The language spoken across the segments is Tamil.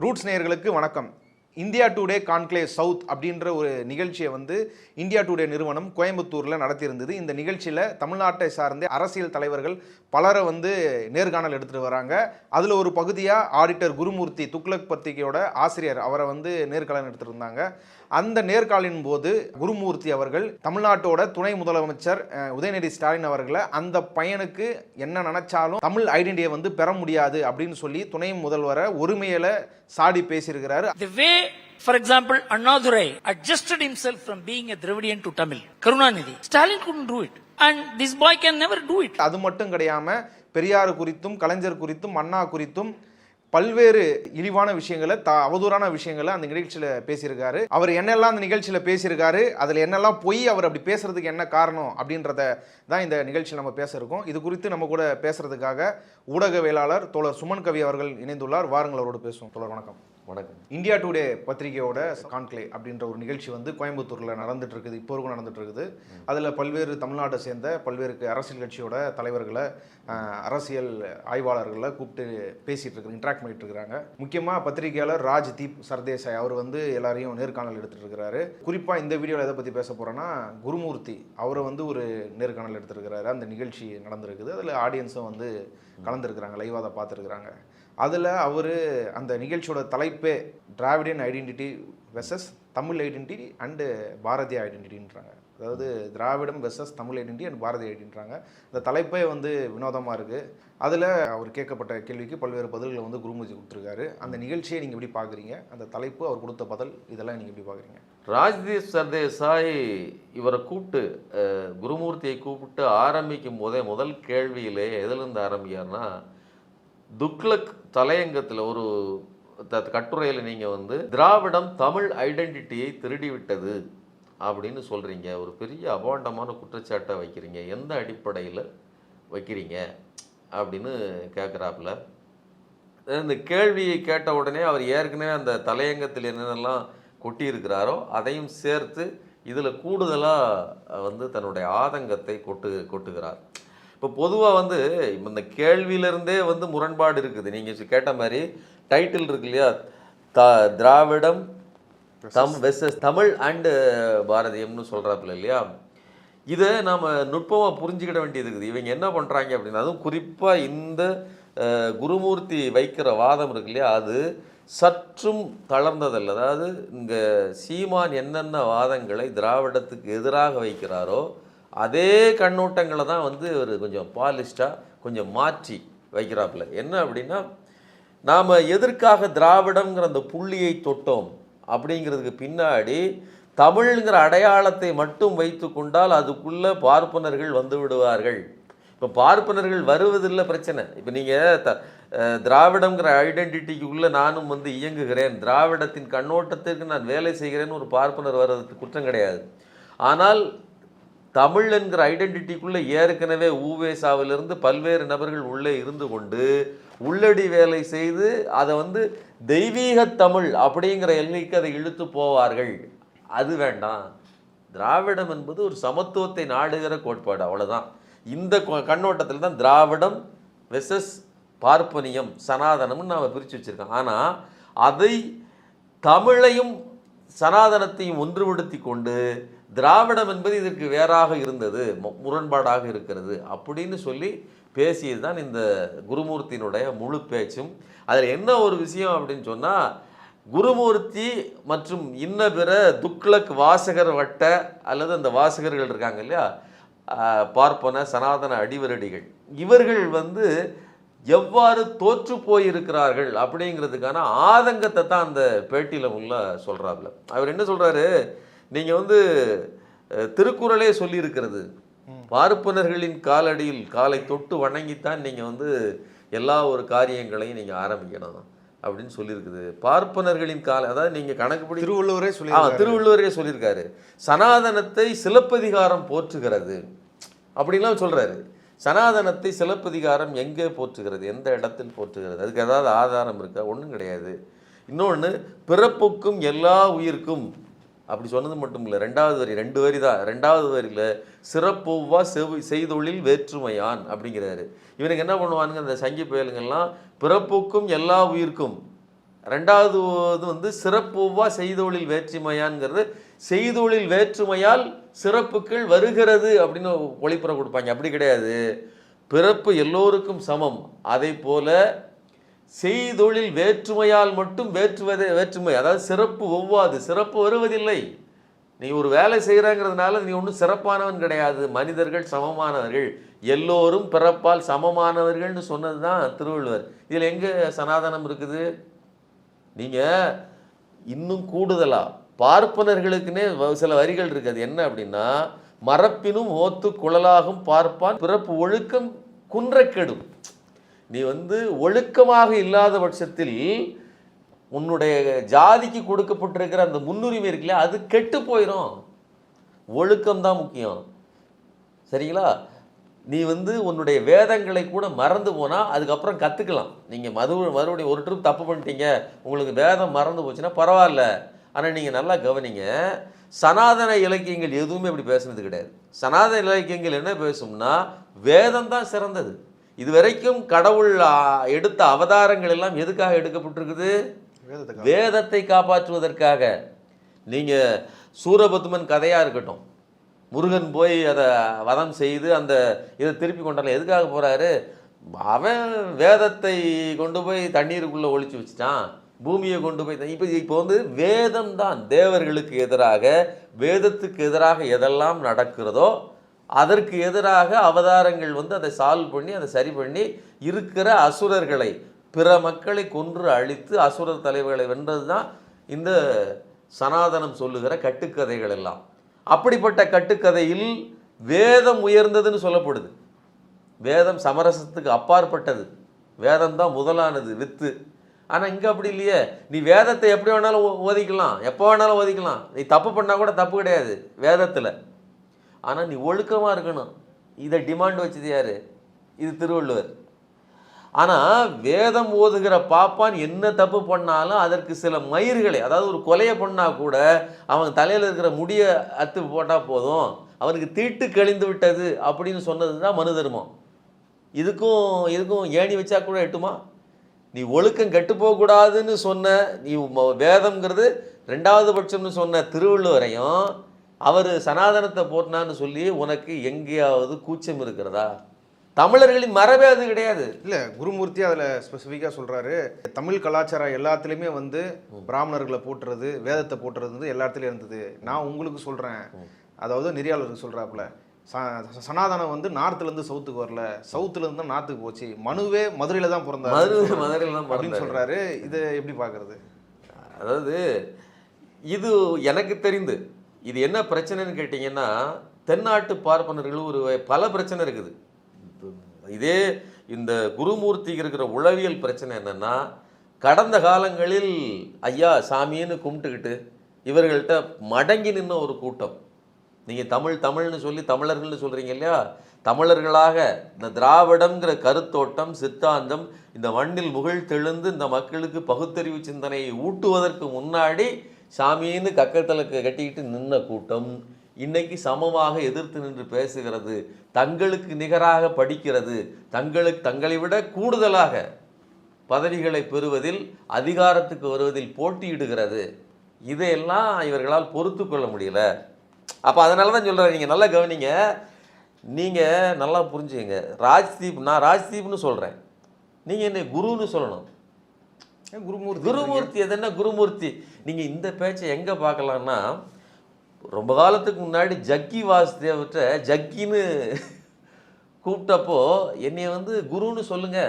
ரூட்ஸ் நேயர்களுக்கு வணக்கம். இந்தியா டுடே கான்க்ளேவ் சவுத் அப்படின்ற ஒரு நிகழ்ச்சியை இந்தியா டுடே நிறுவனம் கோயம்புத்தூரில் நடத்தியிருந்தது. இந்த நிகழ்ச்சியில் தமிழ்நாட்டை சார்ந்த அரசியல் தலைவர்கள் பலரை நேர்காணல் எடுத்துகிட்டு வராங்க. அதில் ஒரு பகுதியாக ஆடிட்டர் குருமூர்த்தி, துக்ளக் பத்திரிகையோட ஆசிரியர், அவரை நேர்காணல் எடுத்துகிட்டு இருந்தாங்க. அந்த நேர்காணலின் போது குருமூர்த்தி அவர்கள் தமிழ்நாட்டோட துணை முதலமைச்சர் உதயநிதி ஸ்டாலின் அவர்களை அந்த பையனுக்கு என்ன நினைச்சாலும் தமிழ் ஐடென்டிட்டியை பெற முடியாது அப்படின்னு சொல்லி துணை முதல்வரை ஒருமையில சாடி பேசியிருக்கிறாரு. For example, Annadurai adjusted himself from being a Dravidian to Tamil. Karunanidhi. Stalin couldn't do it. And this boy can never do it. அது மட்டும் கிடையாம பெரியார் குறித்தும் கலைஞர் குறித்தும் அண்ணா குறித்தும் பல்வேறு இழிவான விஷயங்களை, அவதூறான விஷயங்களை அந்த நிகழ்ச்சியில் பேசியிருக்காரு. அவர் என்னெல்லாம் அந்த நிகழ்ச்சியில் பேசியிருக்காரு, அதில் என்னெல்லாம் பொய், அவர் அப்படி பேசுறதுக்கு என்ன காரணம் அப்படின்றத தான் இந்த நிகழ்ச்சியில் நம்ம பேச இருக்கோம். இது குறித்து நம்ம கூட பேசுறதுக்காக ஊடகவியலாளர் தோழர் சுமன் கவி அவர்கள் இணைந்துள்ளார். வாருங்கள், அவரோடு பேசுவோம். தோழர் வணக்கம். வணக்கம். இந்தியா டுடே பத்திரிகையோட கான்க்ளேவ் அப்படின்ற ஒரு நிகழ்ச்சி கோயம்புத்தூரில் நடந்துட்டு இருக்குது, இப்போ வரைக்கும் நடந்துட்டு இருக்குது. அதில் பல்வேறு தமிழ்நாட்டை சேர்ந்த பல்வேறு அரசியல் கட்சியோட தலைவர்களை, அரசியல் ஆய்வாளர்களை கூப்பிட்டு பேசிட்டு இருக்கிற, இன்ட்ராக்ட் பண்ணிட்டு இருக்கிறாங்க. முக்கியமாக பத்திரிகையாளர் ராஜ்தீப் சர்தேசாய் அவர் எல்லாரையும் நேர்காணல் எடுத்துட்டு இருக்கிறாரு. குறிப்பாக இந்த வீடியோவில் எதை பற்றி பேச போகிறோன்னா, குருமூர்த்தி அவரை ஒரு நேர்காணல் எடுத்துருக்கிறாரு. அந்த நிகழ்ச்சி நடந்திருக்குது. அதில் ஆடியன்ஸும் கலந்துருக்கிறாங்க, லைவாக அதை பார்த்துருக்குறாங்க. அதில் அவர் அந்த நிகழ்ச்சியோட தலைப்பே Dravidian identity versus Tamil identity and Bharatiya ஐடென்டிட்டின்றாங்க. அதாவது திராவிடம் versus Tamil identity and Bharatiya ஐடென்டின்றாங்க. இந்த தலைப்பே வினோதமாக இருக்குது. அதில் அவர் கேட்கப்பட்ட கேள்விக்கு பல்வேறு பதில்களை குருமூர்த்தி கொடுத்துருக்காரு. அந்த நிகழ்ச்சியை நீங்கள் எப்படி பார்க்குறீங்க? அந்த தலைப்பு, அவர் கொடுத்த பதில், இதெல்லாம் நீங்கள் எப்படி பார்க்குறீங்க? ராஜ்தீப் சர்தேசாய் இவரை கூப்பிட்டு, குருமூர்த்தியை கூப்பிட்டு ஆரம்பிக்கும் போதே முதல் கேள்வியிலே எதிலிருந்து ஆரம்பிக்கார்னா, துக்ளக் தலையங்கத்தில் ஒரு கட்டுரையில் நீங்கள் திராவிடம் தமிழ் ஐடென்டிட்டியை திருடிவிட்டது அப்படின்னு சொல்கிறீங்க. ஒரு பெரிய அபாண்டமான குற்றச்சாட்டை வைக்கிறீங்க. எந்த அடிப்படையில் வைக்கிறீங்க அப்படின்னு கேட்குறாப்புல. இந்த கேள்வியை கேட்ட உடனே அவர் ஏற்கனவே அந்த தலையங்கத்தில் என்னென்னலாம் கொட்டியிருக்கிறாரோ அதையும் சேர்த்து இதில் கூடுதலாக தன்னுடைய ஆதங்கத்தை கொட்டுகிறார். இப்போ பொதுவாக இந்த கேள்வியிலேருந்தே முரண்பாடு இருக்குது. நீங்கள் கேட்ட மாதிரி டைட்டில் இருக்கு இல்லையா, திராவிடம் வெர்சஸ் தமிழ் அண்டு பாரதியம்னு சொல்கிறாப்புல இல்லையா, இதை நாம் நுட்பமாக புரிஞ்சுக்கிட வேண்டியது இருக்குது. இவங்க என்ன பண்ணுறாங்க அப்படின்னா, அதுவும் குறிப்பாக இந்த குருமூர்த்தி வைக்கிற வாதம் இருக்கு இல்லையா, அது சற்றும் தளர்ந்ததல்ல. அதாவது இங்கே சீமான் என்னென்ன வாதங்களை திராவிடத்துக்கு எதிராக வைக்கிறாரோ அதே கண்ணோட்டங்களை தான் ஒரு கொஞ்சம் பாலிஸ்டாக கொஞ்சம் மாற்றி வைக்கிறாப்புல. என்ன அப்படின்னா, நாம் எதற்காக திராவிடங்கிற அந்த புள்ளியை தொட்டோம் அப்படிங்கிறதுக்கு பின்னாடி தமிழ்ங்கிற அடையாளத்தை மட்டும் வைத்து கொண்டால் அதுக்குள்ளே பார்ப்பனர்கள் வந்து விடுவார்கள். இப்போ பார்ப்பனர்கள் வருவதில்லை பிரச்சனை. இப்போ நீங்கள் திராவிடங்கிற ஐடென்டிட்டிக்குள்ளே நானும் இயங்குகிறேன், திராவிடத்தின் கண்ணோட்டத்திற்கு நான் வேலை செய்கிறேன்னு ஒரு பார்ப்பனர் வர்றதுக்கு குற்றம் கிடையாது. ஆனால் தமிழ் என்கிற ஐடென்டிட்டிக்குள்ளே ஏற்கனவே ஊவேசாவிலிருந்து பல்வேறு நபர்கள் உள்ளே இருந்து கொண்டு உள்ளடி வேலை செய்து அதை தெய்வீக தமிழ் அப்படிங்கிற எல்லைக்கு அதை இழுத்து போவார்கள். அது வேண்டாம். திராவிடம் என்பது ஒரு சமத்துவத்தை நாடுகிற கோட்பாடு, அவ்வளோதான். இந்த கண்ணோட்டத்தில் தான் திராவிடம் வெர்சஸ் பார்ப்பனியம், சனாதனம்னு நாம் பிரித்து வச்சுருக்கோம். ஆனால் அதை தமிழையும் சனாதனத்தையும் ஒன்றுபடுத்தி கொண்டு திராவிடம் என்பது இதற்கு வேறாக இருந்தது, முரண்பாடாக இருக்கிறது அப்படின்னு சொல்லி பேசியது தான் இந்த குருமூர்த்தியினுடைய முழு பேச்சும். அதில் என்ன ஒரு விஷயம் அப்படின்னு சொன்னால், குருமூர்த்தி மற்றும் இன்ன பிற துக்ளக் வாசகர் வட்ட அல்லது அந்த வாசகர்கள் இருக்காங்க இல்லையா, பார்ப்பன சனாதன அடிவரடிகள், இவர்கள் எவ்வாறு தோற்று போயிருக்கிறார்கள் அப்படிங்கிறதுக்கான ஆதங்கத்தை தான் அந்த பேட்டியில் உள்ள சொல்கிறாப்புல. அவர் என்ன சொல்கிறாரு, நீங்கள் திருக்குறளே சொல்லியிருக்கிறது, பார்ப்பனர்களின் காலடியில் காலை தொட்டு வணங்கித்தான் நீங்கள் எல்லா ஒரு காரியங்களையும் நீங்கள் ஆரம்பிக்கணும் அப்படின்னு சொல்லியிருக்குது. பார்ப்பனர்களின் அதாவது நீங்கள் கணக்குப்படி திருவள்ளுவரே சொல்லியிருக்காரு. சனாதனத்தை சிலப்பதிகாரம் போற்றுகிறது அப்படின்லாம் சொல்கிறாரு. சனாதனத்தை சிலப்பதிகாரம் எங்கே போற்றுகிறது, எந்த இடத்தில் போற்றுகிறது, அதுக்கு ஏதாவது ஆதாரம் இருக்கா? ஒன்றும் கிடையாது. இன்னொன்று, பிறப்புக்கும் எல்லா உயிர்க்கும் அப்படி சொன்னது மட்டும் இல்லை, ரெண்டாவது வரி 2 வரி தான். ரெண்டாவது வரியில் சிறப்பொவ்வா செய்தொழில் வேற்றுமையான் அப்படிங்கிறாரு. இவனுக்கு என்ன பண்ணுவானுங்க அந்த சங்கி புயலுங்கள்லாம், பிறப்புக்கும் எல்லா உயிர்க்கும் ரெண்டாவது இது வந்து சிறப்புவா செய்தொழில் வேற்றுமையான்ங்கிறது, செய்தொழில் வேற்றுமையால் சிறப்புகள் வருகிறது அப்படின்னு ஒளிப்புற கொடுப்பாங்க. அப்படி கிடையாது. பிறப்பு எல்லோருக்கும் சமம். அதை போல செய்தொழில் வேற்றுமையால் மட்டும் வேற்றுமை, அதாவது சிறப்பு ஒவ்வாது, சிறப்பு வருவதில்லை. நீ ஒரு வேலை செய்கிறாங்கிறதுனால நீ ஒன்றும் சிறப்பானவன் கிடையாது. மனிதர்கள் சமமானவர்கள், எல்லோரும் பிறப்பால் சமமானவர்கள்னு சொன்னது தான் திருவள்ளுவர். இதில் எங்கே சனாதனம் இருக்குது? நீங்கள் இன்னும் கூடுதலாக பார்ப்பனர்களுக்குன்னே சில வரிகள் இருக்குது. என்ன அப்படின்னா, மரப்பினும் ஓத்து குழலாகும் பார்ப்பான் பிறப்பு ஒழுக்கம் குன்றக்கெடும். நீ வந்து ஒழுக்கமாக இல்லாத பட்சத்தில் உன்னுடைய ஜாதிக்கு கொடுக்கப்பட்டிருக்கிற அந்த முன்னுரிமை இருக்குல்ல, அது கெட்டு போயிடும். ஒழுக்கம்தான் முக்கியம். சரிங்களா? நீ வந்து உன்னுடைய வேதங்களை கூட மறந்து போனால் அதுக்கப்புறம் கற்றுக்கலாம். நீங்கள் மறுபடியும் ஒரு ட்ரிப் தப்பு பண்ணிட்டீங்க, உங்களுக்கு வேதம் மறந்து போச்சுன்னா பரவாயில்ல. ஆனால் நீங்கள் நல்லா கவனிங்க, சனாதன இலக்கியங்கள் எதுவுமே அப்படி பேசுனது கிடையாது. சனாதன இலக்கியங்கள் என்ன பேசும்னா, வேதம் தான் சிறந்தது. இது வரைக்கும் கடவுள் எடுத்த அவதாரங்கள் எல்லாம் எதுக்காக எடுக்கப்பட்டிருக்குது? வேதத்தை காப்பாற்றுவதற்காக. நீங்கள் சூரபத்மன் கதையாக இருக்கட்டும், முருகன் போய் அதை வதம் செய்து அந்த இதை திருப்பி கொண்டால எதுக்காக போகிறாரு? அவன் வேதத்தை கொண்டு போய் தண்ணீருக்குள்ளே ஒழிச்சு வச்சுட்டான், பூமியை கொண்டு போய். இப்போ வந்து வேதம் தான் தேவர்களுக்கு எதிராக, வேதத்துக்கு எதிராக எதெல்லாம் நடக்கிறதோ அதற்கு எதிராக அவதாரங்கள் வந்து அதை சால்வ் பண்ணி அதை சரி பண்ணி இருக்கிற அசுரர்களை, பிற மக்களை கொன்று அழித்து அசுரர் தலைவர்களை வென்றது தான் இந்த சனாதனம் சொல்லுகிற கட்டுக்கதைகள் எல்லாம். அப்படிப்பட்ட கட்டுக்கதையில் வேதம் உயர்ந்ததுன்னு சொல்லப்படுது. வேதம் சமரசத்துக்கு அப்பாற்பட்டது, வேதம் தான் முதலானது, வித்து. ஆனால் இங்கே அப்படி இல்லையே. நீ வேதத்தை எப்படி வேணாலும் ஓதிக்கலாம், எப்போ வேணாலும் ஓதிக்கலாம், நீ தப்பு பண்ணால் கூட தப்பு கிடையாது வேதத்தில். ஆனால் நீ ஒழுக்கமாக இருக்கணும். இதை டிமாண்ட் வச்சது யார்? இது திருவள்ளுவர். ஆனால் வேதம் ஓதுகிற பாப்பான் என்ன தப்பு பண்ணாலும் அதற்கு சில மயிர்களை, அதாவது ஒரு கொலையை பண்ணால் கூட அவன் தலையில் இருக்கிற முடியை அத்து போட்டால் போதும், அவனுக்கு தீட்டு கழிந்து விட்டது அப்படின்னு சொன்னது தான் மனு தர்மம். இதுக்கும் ஏணி வச்சா கூட எட்டுமா? நீ ஒழுக்கம் கெட்டு போகக்கூடாதுன்னு சொன்ன, நீ வேதம்ங்கிறது ரெண்டாவது பட்சம்னு சொன்ன திருவள்ளுவரையும் அவர் சனாதனத்தை போட்டினான்னு சொல்லி உனக்கு எங்கேயாவது கூச்சம் இருக்கிறதா? தமிழர்களின் மரபே அது கிடையாது. இல்லை, குருமூர்த்தி அதில் ஸ்பெசிஃபிக்காக சொல்கிறாரு, தமிழ் கலாச்சாரம் எல்லாத்துலேயுமே வந்து பிராமணர்களை போட்டுறது, வேதத்தை போட்டுறது வந்து எல்லாத்துலேயும் இருந்தது. நான் உங்களுக்கு சொல்கிறேன், அதாவது நெறியாளருக்கு சொல்கிறாப்புல, சனாதனம் வந்து நார்த்துலேருந்து சவுத்துக்கு வரல, சவுத்துலேருந்து தான் நார்த்துக்கு போச்சு, மனுவே மதுரையில் தான் பிறந்தார், மதுரையில் தான் அப்படின்னு சொல்கிறாரு. இதை எப்படி பார்க்குறது? அதாவது இது எனக்கு தெரிந்து இது என்ன பிரச்சனைன்னு கேட்டிங்கன்னா, தென்னாட்டு பார்ப்பனர்கள் ஒரு பல பிரச்சனை இருக்குது. இதே இந்த குருமூர்த்திக்கு இருக்கிற உளவியல் பிரச்சனை என்னென்னா, கடந்த காலங்களில் ஐயா சாமின்னு கும்பிட்டுக்கிட்டு இவர்கள்ட்ட மடங்கி நின்ன ஒரு கூட்டம். நீங்கள் தமிழ்னு சொல்லி தமிழர்கள்னு சொல்கிறீங்க இல்லையா, தமிழர்களாக இந்த திராவிடம்ங்கிற கருத்தோட்டம் சித்தாந்தம் இந்த மண்ணில் முகிழ்த்தெழுந்து இந்த மக்களுக்கு பகுத்தறிவு சிந்தனையை ஊட்டுவதற்கு முன்னாடி சாமின்னு கக்கத்தில் கட்டிக்கிட்டு நின்ன கூட்டம் இன்னைக்கு சமமாக எதிர்த்து நின்று பேசுகிறது, தங்களுக்கு நிகராக படிக்கிறது, தங்களை விட கூடுதலாக பதவிகளை பெறுவதில் அதிகாரத்துக்கு வருவதில் போட்டியிடுகிறது. இதையெல்லாம் இவர்களால் பொறுத்து கொள்ள முடியல. அப்போ அதனால தான் சொல்கிறேன், நீங்கள் நல்லா கவனிங்க, நீங்கள் நல்லா புரிஞ்சுங்க. நான் ராஜ்தீப்னு சொல்கிறேன், நீங்கள் என்ன குருன்னு சொல்லணும். குருமூர்த்தி அது என்ன குருமூர்த்தி? நீங்கள் இந்த பேச்சை எங்கே பார்க்கலான்னா, ரொம்ப காலத்துக்கு முன்னாடி ஜக்கி வாசுதேவற்ற ஜக்கின்னு கூப்பிட்டப்போ என்னைய வந்து குருன்னு சொல்லுங்க,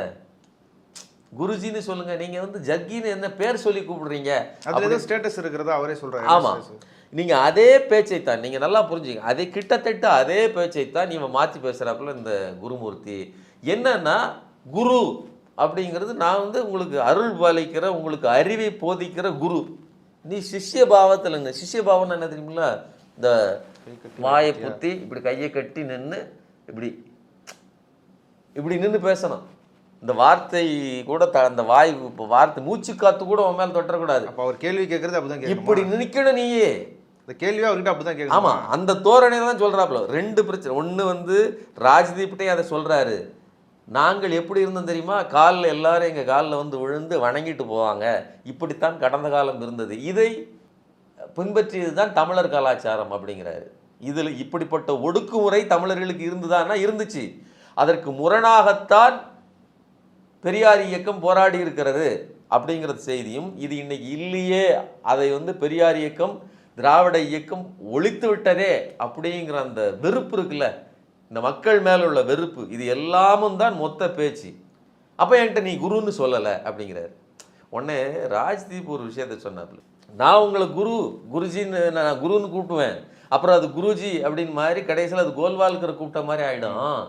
குருஜின்னு சொல்லுங்க, நீங்கள் வந்து ஜக்கின்னு என்ன பேர் சொல்லி கூப்பிடுறீங்க, அதில் ஸ்டேட்டஸ் இருக்கிறதா அவரே சொல்கிறாரு. ஆமாம், நீங்கள் அதே பேச்சைத்தான், நீங்கள் நல்லா புரிஞ்சுங்க, அதே கிட்டத்தட்ட அதே பேச்சைத்தான் நீங்கள் மாற்றி பேசுகிறாப்புல இந்த குருமூர்த்தி. என்னன்னா குரு அப்படிங்கிறது நான் வந்து உங்களுக்கு அருள் பாலிக்கிற, உங்களுக்கு அறிவை போதிக்கிற குரு. நீ சிஷ்ய பாவத்தில் இருந்த, சிஷ்ய பாவம்னு என்ன தெரியுமில்ல, இந்த வாயை புத்தி இப்படி கையை கட்டி நின்று இப்படி நின்று பேசணும். இந்த வார்த்தை கூட அந்த வார்த்தை மூச்சு காத்து கூட உன் மேலே தொட்டக்கூடாது. அப்போ அவர் கேள்வி கேட்கறது அப்படிதான், இப்படி நிற்கணும் நீயே. இந்த கேள்வியாக அவர்கிட்ட அப்படிதான் கேட்கணும். ஆமாம், அந்த தோரணையை தான் சொல்கிறாப்புல. ரெண்டு பிரச்சனை. ஒன்று வந்து ராஜ்தீப்டே அதை சொல்கிறாரு, நாங்கள் எப்படி இருந்தோம் தெரியுமா, காலில் எல்லாரும் எங்கள் காலில் வந்து விழுந்து வணங்கிட்டு போவாங்க, இப்படித்தான் கடந்த காலம் இருந்தது, இதை பின்பற்றியது தான் தமிழர் கலாச்சாரம் அப்படிங்கிறாரு. இதில் இப்படிப்பட்ட ஒடுக்குமுறை தமிழர்களுக்கு இருந்துதான்னா இருந்துச்சு. அதற்கு முரணாகத்தான் பெரியார் இயக்கம் போராடி இருக்கிறது அப்படிங்கிற செய்தியும், இது இன்னைக்கு இல்லையே, அதை வந்து பெரியார் இயக்கம் திராவிட இயக்கம் ஒழித்து விட்டதே அப்படிங்கிற அந்த வெறுப்பு இருக்குல்ல, இந்த மக்கள் மேல உள்ள வெறுப்பு, இது எல்லாமும் தான் மொத்த பேச்சு. அப்போ என்கிட்ட நீ குருன்னு சொல்லலை அப்படிங்கிறாரு. உடனே ராஜ்தீப் ஒரு விஷயத்த சொன்னாப்புல, நான் உங்களை குருஜின்னு நான் குருன்னு கூப்பிடுவேன், அப்புறம் அது குருஜி அப்படின்னு மாதிரி கடைசியில் அது கோல்வால்கரை கூப்பிட்ட மாதிரி ஆகிடும்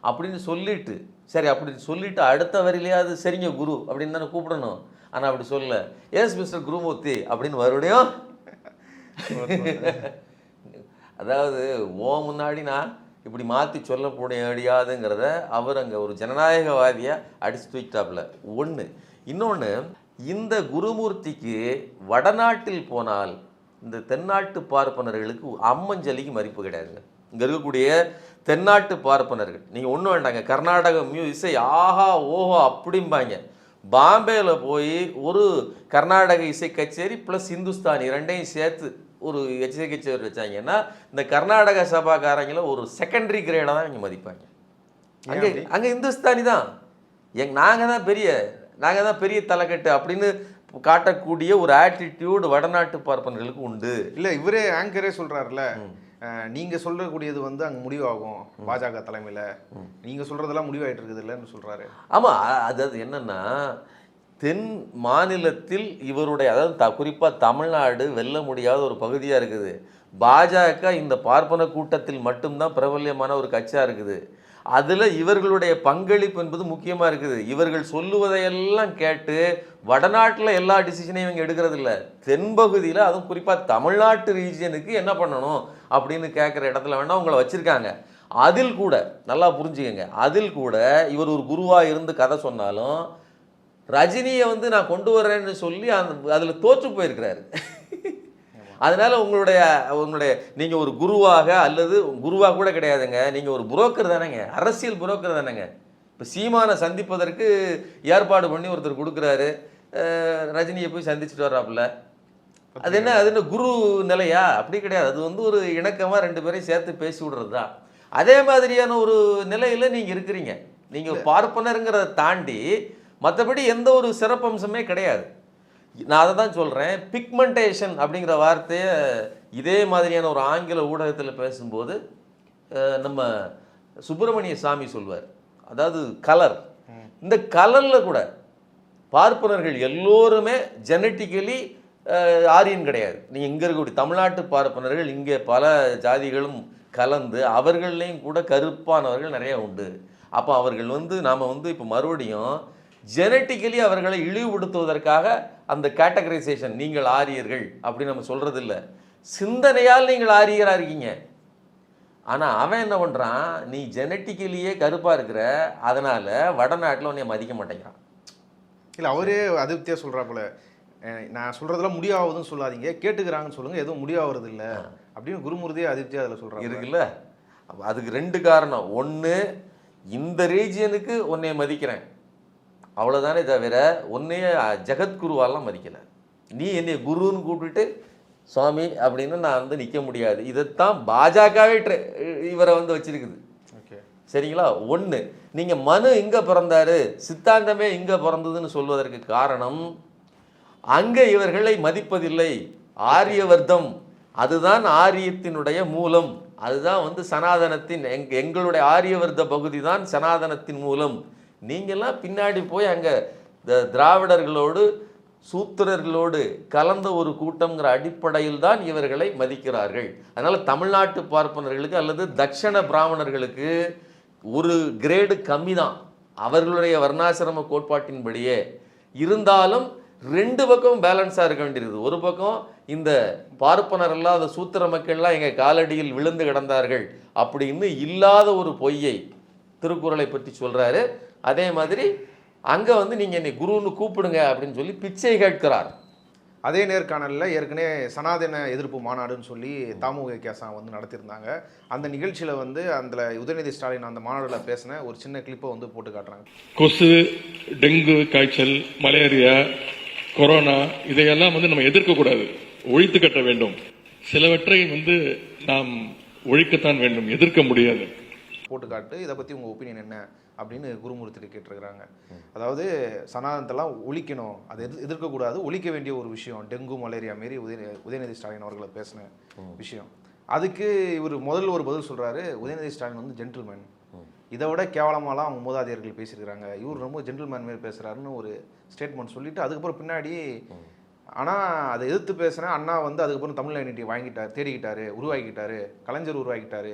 அப்படின்னு சொல்லிட்டு, சரி அப்படின்னு சொல்லிட்டு அடுத்த வரியிலேயாவது சரிங்க குரு அப்படின்னு தானே கூப்பிடணும். ஆனால் அப்படி சொல்லல, எஸ் மிஸ்டர் குருமூர்த்தி அப்படின்னு மறுபடியும் அதாவது முன்னாடி நான் இப்படி மாற்றி சொல்ல முடியாதுங்கிறத அவர் அங்கே ஒரு ஜனநாயகவாதியாக அடிச்சு தூக்கிட்டாப்புல ஒன்று. இன்னொன்று, இந்த குருமூர்த்திக்கு வடநாட்டில் போனால் இந்த தென்னாட்டு பார்ப்பனர்களுக்கு அம்மஞ்சலிக்கு மதிப்பு கிடையாதுங்க. இங்கே இருக்கக்கூடிய தென்னாட்டு பார்ப்பனர்கள் நீங்கள் ஒன்றும் வேண்டாங்க, கர்நாடக இசை ஆஹா ஓஹோ அப்படிம்பாங்க. பாம்பேயில் போய் ஒரு கர்நாடக இசை கச்சேரி ப்ளஸ் இந்துஸ்தானி ரெண்டையும் சேர்த்து ஒரு இசை கச்சேரி வச்சாங்கன்னா இந்த கர்நாடக சபாக்காரங்கள ஒரு செகண்டரி கிரேடாக தான் இங்கே மதிப்பாங்க. அங்கே இந்துஸ்தானி தான் நாங்கள் தான் பெரிய தலைக்கட்டு அப்படின்னு காட்டக்கூடிய ஒரு ஆட்டிடியூட் வடநாட்டு பார்ப்பனர்களுக்கு உண்டு. இல்லை, இவரே ஆங்கரே சொல்கிறாருல, நீங்கள் சொல்லக்கூடியது வந்து அங்கே முடிவாகும் பாஜக தலைமையில், நீங்கள் சொல்கிறதெல்லாம் முடிவாயிட்டு இருக்குது இல்லைன்னு சொல்கிறாரு. ஆமாம், அதாவது என்னென்னா தென் மாநிலத்தில் இவருடைய, அதாவது குறிப்பாக தமிழ்நாடு வெல்ல முடியாத ஒரு பகுதியாக இருக்குது. பாஜக இந்த பார்ப்பன கூட்டத்தில் மட்டும்தான் பிரபல்யமான ஒரு கட்சியாக இருக்குது. அதில் இவர்களுடைய பங்களிப்பு என்பது முக்கியமாக இருக்குது. இவர்கள் சொல்லுவதையெல்லாம் கேட்டு வடநாட்டில் எல்லா டிசிஷனையும் இவங்க எடுக்கிறது இல்லை, தென்பகுதியில் அதுவும் குறிப்பாக தமிழ்நாட்டு ரீஜியனுக்கு என்ன பண்ணணும் அப்படின்னு கேட்குற இடத்துல வேணால் உங்களை வச்சுருக்காங்க. அதில் கூட நல்லா புரிஞ்சுக்கங்க, அதில் கூட இவர் ஒரு குருவாக இருந்து கதை சொன்னாலும் ரஜினியை வந்து நான் கொண்டு வரேன்னு சொல்லி அதில் தோற்று போயிருக்கிறாரு. அதனால் உங்களுடைய நீங்கள் ஒரு குருவாக அல்லது குருவாக கூட கிடையாதுங்க, நீங்கள் ஒரு புரோக்கர் தானேங்க, அரசியல் புரோக்கர் தானேங்க. இப்போ சீமானை சந்திப்பதற்கு ஏற்பாடு பண்ணி ஒருத்தர் கொடுக்குறாரு, ரஜினியை போய் சந்திச்சுட்டு வர்றாப்புல, அது என்ன குரு நிலையா? அப்படி கிடையாது. அது வந்து ஒரு இணக்கமாக ரெண்டு பேரையும் சேர்த்து பேசி விடுறது தான். அதே மாதிரியான ஒரு நிலையில் நீங்கள் இருக்கிறீங்க. நீங்கள் பார்ப்பனருங்கிறத தாண்டி மற்றபடி எந்த ஒரு சிறப்பம்சமே கிடையாது. நான் அதை தான் சொல்கிறேன். பிக்மெண்டேஷன் அப்படிங்கிற வார்த்தையை இதே மாதிரியான ஒரு ஆங்கில ஊடகத்தில் பேசும்போது நம்ம சுப்பிரமணிய சாமி சொல்வார், அதாவது கலர். இந்த கலரில் கூட பார்ப்பனர்கள் எல்லோருமே ஜெனட்டிக்கலி ஆரியன் கிடையாது. நீங்கள் இங்கே இருக்கக்கூடிய தமிழ்நாட்டு பார்ப்பனர்கள் இங்கே பல ஜாதிகளும் கலந்து அவர்களையும் கூட கருப்பானவர்கள் நிறைய உண்டு. அப்போ அவர்கள் வந்து நாம் வந்து இப்போ மறுபடியும் ஜெனட்டிக்கலி அவர்களை இழிவுபடுத்துவதற்காக அந்த கேட்டகரைசேஷன், நீங்கள் ஆரியர்கள் அப்படின்னு நம்ம சொல்கிறது இல்லை, சிந்தனையால் நீங்கள் ஆரியராக இருக்கீங்க. ஆனால் அவன் என்ன பண்ணுறான், நீ ஜெனட்டிக்கலியே கருப்பாக இருக்கிற, அதனால் வடநாட்டில் உன்னை மதிக்க மாட்டேங்கிறான். இல்லை, அவரே அதிருப்தியாக சொல்கிறாப்புல, நான் சொல்கிறதெல்லாம் முடியாவதுன்னு சொல்லாதீங்க, கேட்டுக்கிறாங்கன்னு சொல்லுங்கள், எதுவும் முடியாவது இல்லை அப்படின்னு குருமூர்த்தியே அதிருப்தியாக அதில் சொல்கிறாங்க. இருக்குல்ல, அதுக்கு ரெண்டு காரணம். ஒன்று, இந்த ரீஜியனுக்கு உன்னை மதிக்கிறேன் அவ்வளோதானே தவிர உன்னைய ஜெகத்குருவாலாம் மதிக்கலை. நீ என்னை குருன்னு கூப்பிட்டுட்டு சுவாமி அப்படின்னு நான் வந்து நிற்க முடியாது. இதைத்தான் பாஜகவே இவரை வந்து வச்சிருக்குது. ஓகே, சரிங்களா? ஒன்று, நீங்கள் மனு இங்கே பிறந்தாரு, சித்தாந்தமே இங்கே பிறந்ததுன்னு சொல்வதற்கு காரணம் அங்கே இவர்களை மதிப்பதில்லை. ஆரியவர்த்தம் அதுதான் ஆரியத்தினுடைய மூலம், அதுதான் வந்து சனாதனத்தின் எங்களுடைய ஆரியவர்த்த பகுதி தான் சனாதனத்தின் மூலம். நீங்கள்லாம் பின்னாடி போய் அங்கே திராவிடர்களோடு சூத்திரர்களோடு கலந்த ஒரு கூட்டம்ங்கிற அடிப்படையில் தான் இவர்களை மதிக்கிறார்கள். அதனால் தமிழ்நாட்டு பார்ப்பனர்களுக்கு அல்லது தட்சண பிராமணர்களுக்கு ஒரு கிரேடு கம்மி தான் அவர்களுடைய வர்ணாசிரம கோட்பாட்டின்படியே. இருந்தாலும் ரெண்டு பக்கம் பேலன்ஸாக இருக்க வேண்டியிருக்குது. ஒரு பக்கம் இந்த பார்ப்பனர் அல்லாத சூத்திர மக்கள்லாம் எங்கள் காலடியில் விழுந்து கிடந்தார்கள் அப்படின்னு இல்லாத ஒரு பொய்யை திருக்குறளை பற்றி சொல்கிறாரு. அதே மாதிரி அங்கே வந்து நீங்கள் என்னை குருன்னு கூப்பிடுங்க அப்படின்னு சொல்லி பிச்சை கேட்கிறார். அதே நேர்காணலில் ஏற்கனவே சனாதன எதிர்ப்பு மாநாடுன்னு சொல்லி தாமுக கேசா வந்து நடத்தியிருந்தாங்க. அந்த நிகழ்ச்சியில் வந்து அந்த உதயநிதி ஸ்டாலின் அந்த மாநாடுல பேசின ஒரு சின்ன கிளிப்பை வந்து போட்டு காட்டுறாங்க. கொசு, டெங்கு காய்ச்சல், மலேரியா, கொரோனா இதையெல்லாம் வந்து நம்ம எதிர்க்கக்கூடாது, ஒழித்து கட்ட வேண்டும். சிலவற்றை வந்து நாம் ஒழிக்கத்தான் வேண்டும், எதிர்க்க முடியாது. போட்டு காட்டு, இதை பற்றி உங்கள் ஒப்பீனியன் என்ன அப்படின்னு குருமூர்த்தி கேட்டிருக்கிறாங்க. அதாவது சனாதனத்தெல்லாம் ஒழிக்கணும், அதை எதிர்க்கக்கூடாது, ஒழிக்க வேண்டிய ஒரு விஷயம் டெங்கு மலேரியா மாரி உதயநிதி ஸ்டாலின் அவர்களை பேசின விஷயம். அதுக்கு இவர் முதல்ல ஒரு பதில் சொல்கிறாரு, உதயநிதி ஸ்டாலின் வந்து ஜென்டில்மேன், இதை விட கேவலமாலாம் அவங்க மூதாதையர்கள் பேசியிருக்கிறாங்க, இவர் ரொம்ப ஜென்டில்மேன் மாரி பேசுகிறாருன்னு ஒரு ஸ்டேட்மெண்ட் சொல்லிட்டு அதுக்கப்புறம் பின்னாடி ஆனால் அதை எதிர்த்து பேசுகிறேன் அண்ணா வந்து அதுக்கப்புறம் தமிழ் ஐடென்டிட்டி வாங்கிட்டார், தேடிக்கிட்டாரு, உருவாக்கிட்டாரு, கலைஞர் உருவாக்கிட்டாரு,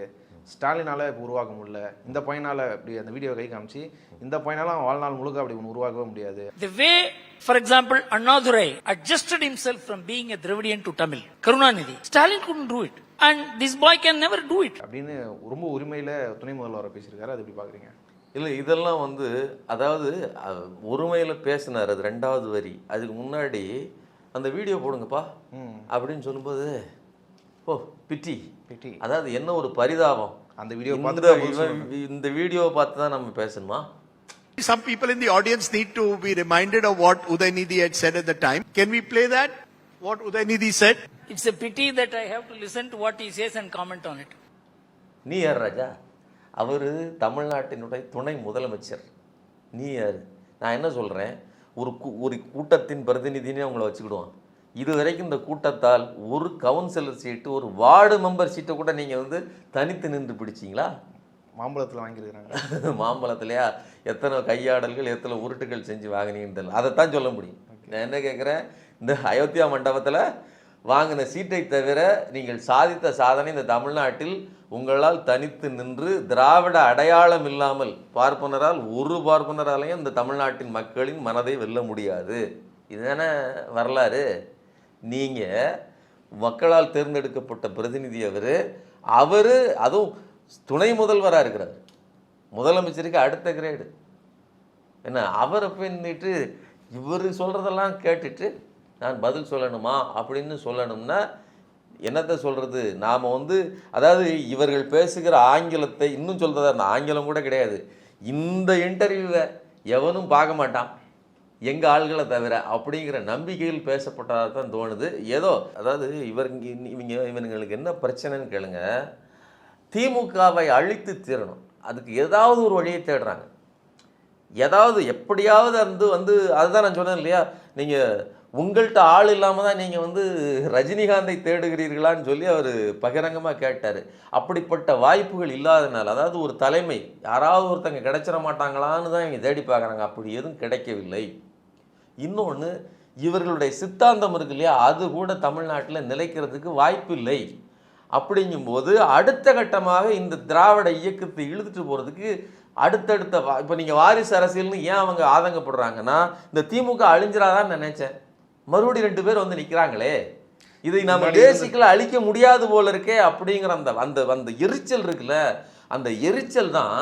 ஸ்டாலினால் இப்போ உருவாக்க முடியல, இந்த பையனால் அப்படி அந்த வீடியோ கை காமிச்சு இந்த பையனால வாழ்நாள் முழுக்க அப்படி ஒன்று உருவாக்கவே முடியாது. The way, for example, Annadurai adjusted himself from being a Dravidian to Tamil, Karunanidhi, Stalin couldn't do it, and this boy can never do it. அப்படின்னு ரொம்ப உரிமையில் துணை முதல்வரை பேசியிருக்காரு. அது எப்படி பார்க்குறீங்க? இல்லை, இதெல்லாம் வந்து அதாவது ஒருமையில் பேசினார், அது 2வது வரி. அதுக்கு முன்னாடி அந்த வீடியோ போடுங்கப்பா அப்படின்னு சொல்லும்போது ஓ பிட்டி, அதாவது என்ன ஒரு பரிதாபம். அந்த வீடியோ இந்த வீடியோவை பார்த்து தான் நம்ம பேசணுமா? Some people in the audience need to be reminded of what Udaynidhi had said at the time. Can we play that? What Udaynidhi said? It's a pity that I have to listen to what he says and comment on it. நீ யார் ராஜா? அவர் தமிழ்நாட்டினுடைய துணை முதலமைச்சர். நீ யார்? நான் என்ன சொல்கிறேன், ஒரு கூட்டத்தின் பிரதிநிதினே அவங்கள வச்சுக்கிடுவான். இது வரைக்கும் இந்த கூட்டத்தால் ஒரு கவுன்சிலர் சீட்டு, ஒரு வார்டு மெம்பர் சீட்டை கூட நீங்கள் வந்து தனித்து நின்று பிடிச்சிங்களா? மாம்பழத்தில் வாங்கியிருக்கிறாங்க. மாம்பழத்துலையா? எத்தனை கையாடல்கள், எத்தனை உருட்டுகள் செஞ்சு வாங்கினீங்கன்னு தெரியல. அதைத்தான் சொல்ல முடியும். நான் என்ன கேட்குறேன், இந்த அயோத்தியா மண்டபத்தில் வாங்கின சீட்டை தவிர நீங்கள் சாதித்த சாதனை இந்த தமிழ்நாட்டில் உங்களால் தனித்து நின்று திராவிட அடையாளம் இல்லாமல் பார்ப்பனரால் ஒரு பார்ப்பனராலையும் இந்த தமிழ்நாட்டின் மக்களின் மனதை வெல்ல முடியாது. இதுதானே வரலாறு. நீங்கள் மக்களால் தேர்ந்தெடுக்கப்பட்ட பிரதிநிதி அவர் அதுவும் துணை முதல்வராக இருக்கிறார், முதலமைச்சருக்கு அடுத்த கிரேடு. என்ன அவரை பின்னிட்டு இவர் சொல்கிறதெல்லாம் கேட்டுட்டு நான் பதில் சொல்லணுமா அப்படின்னு சொல்லணும்னா என்னத்தை சொல்கிறது? நாம் வந்து அதாவது இவர்கள் பேசுகிற ஆங்கிலத்தை இன்னும் சொல்கிறதா, அந்த ஆங்கிலம் கூட கிடையாது, இந்த இன்டர்வியூவை எவனும் பார்க்க மாட்டான் எங்கள் ஆள்களை தவிர அப்படிங்கிற நம்பிக்கையில் பேசப்பட்டதாக தான் தோணுது. ஏதோ அதாவது இவங்களுக்கு என்ன பிரச்சனைன்னு கேளுங்க, திமுகவை அழித்து தீரணும், அதுக்கு ஏதாவது ஒரு வழியை தேடுறாங்க. ஏதாவது எப்படியாவது வந்து அதுதான் நான் சொன்னேன் இல்லையா, நீங்கள் உங்கள்கிட்ட ஆள் இல்லாமல் தான் நீங்கள் வந்து ரஜினிகாந்தை தேடுகிறீர்களான்னு சொல்லி அவர் பகிரங்கமாக கேட்டார். அப்படிப்பட்ட வாய்ப்புகள் இல்லாதனால, அதாவது ஒரு தலைமை யாராவது ஒருத்தங்க கிடைச்சிட மாட்டாங்களான்னு தான் இவங்க தேடி பார்க்குறாங்க. அப்படி எதுவும் கிடைக்கவில்லை. இன்னொன்று, இவர்களுடைய சித்தாந்தம் இருக்கு இல்லையா, அது கூட தமிழ்நாட்டில் நிலைக்கிறதுக்கு வாய்ப்பு இல்லை. அப்படிங்கும்போது அடுத்த கட்டமாக இந்த திராவிட இயக்கத்தை இழுத்துட்டு போகிறதுக்கு அடுத்தடுத்த இப்போ நீங்கள் வாரிசு அரசியல்னு ஏன் அவங்க ஆதங்கப்படுறாங்கன்னா, இந்த திமுக அழிஞ்சிடாதான்னு நினைச்சேன், மறுபடியும் 2 பேர் வந்து நிற்கிறாங்களே, இதை நம்ம பேசிக்கலாக அழிக்க முடியாது போல இருக்கே அப்படிங்கிற அந்த அந்த எரிச்சல் இருக்குல்ல, அந்த எரிச்சல் தான்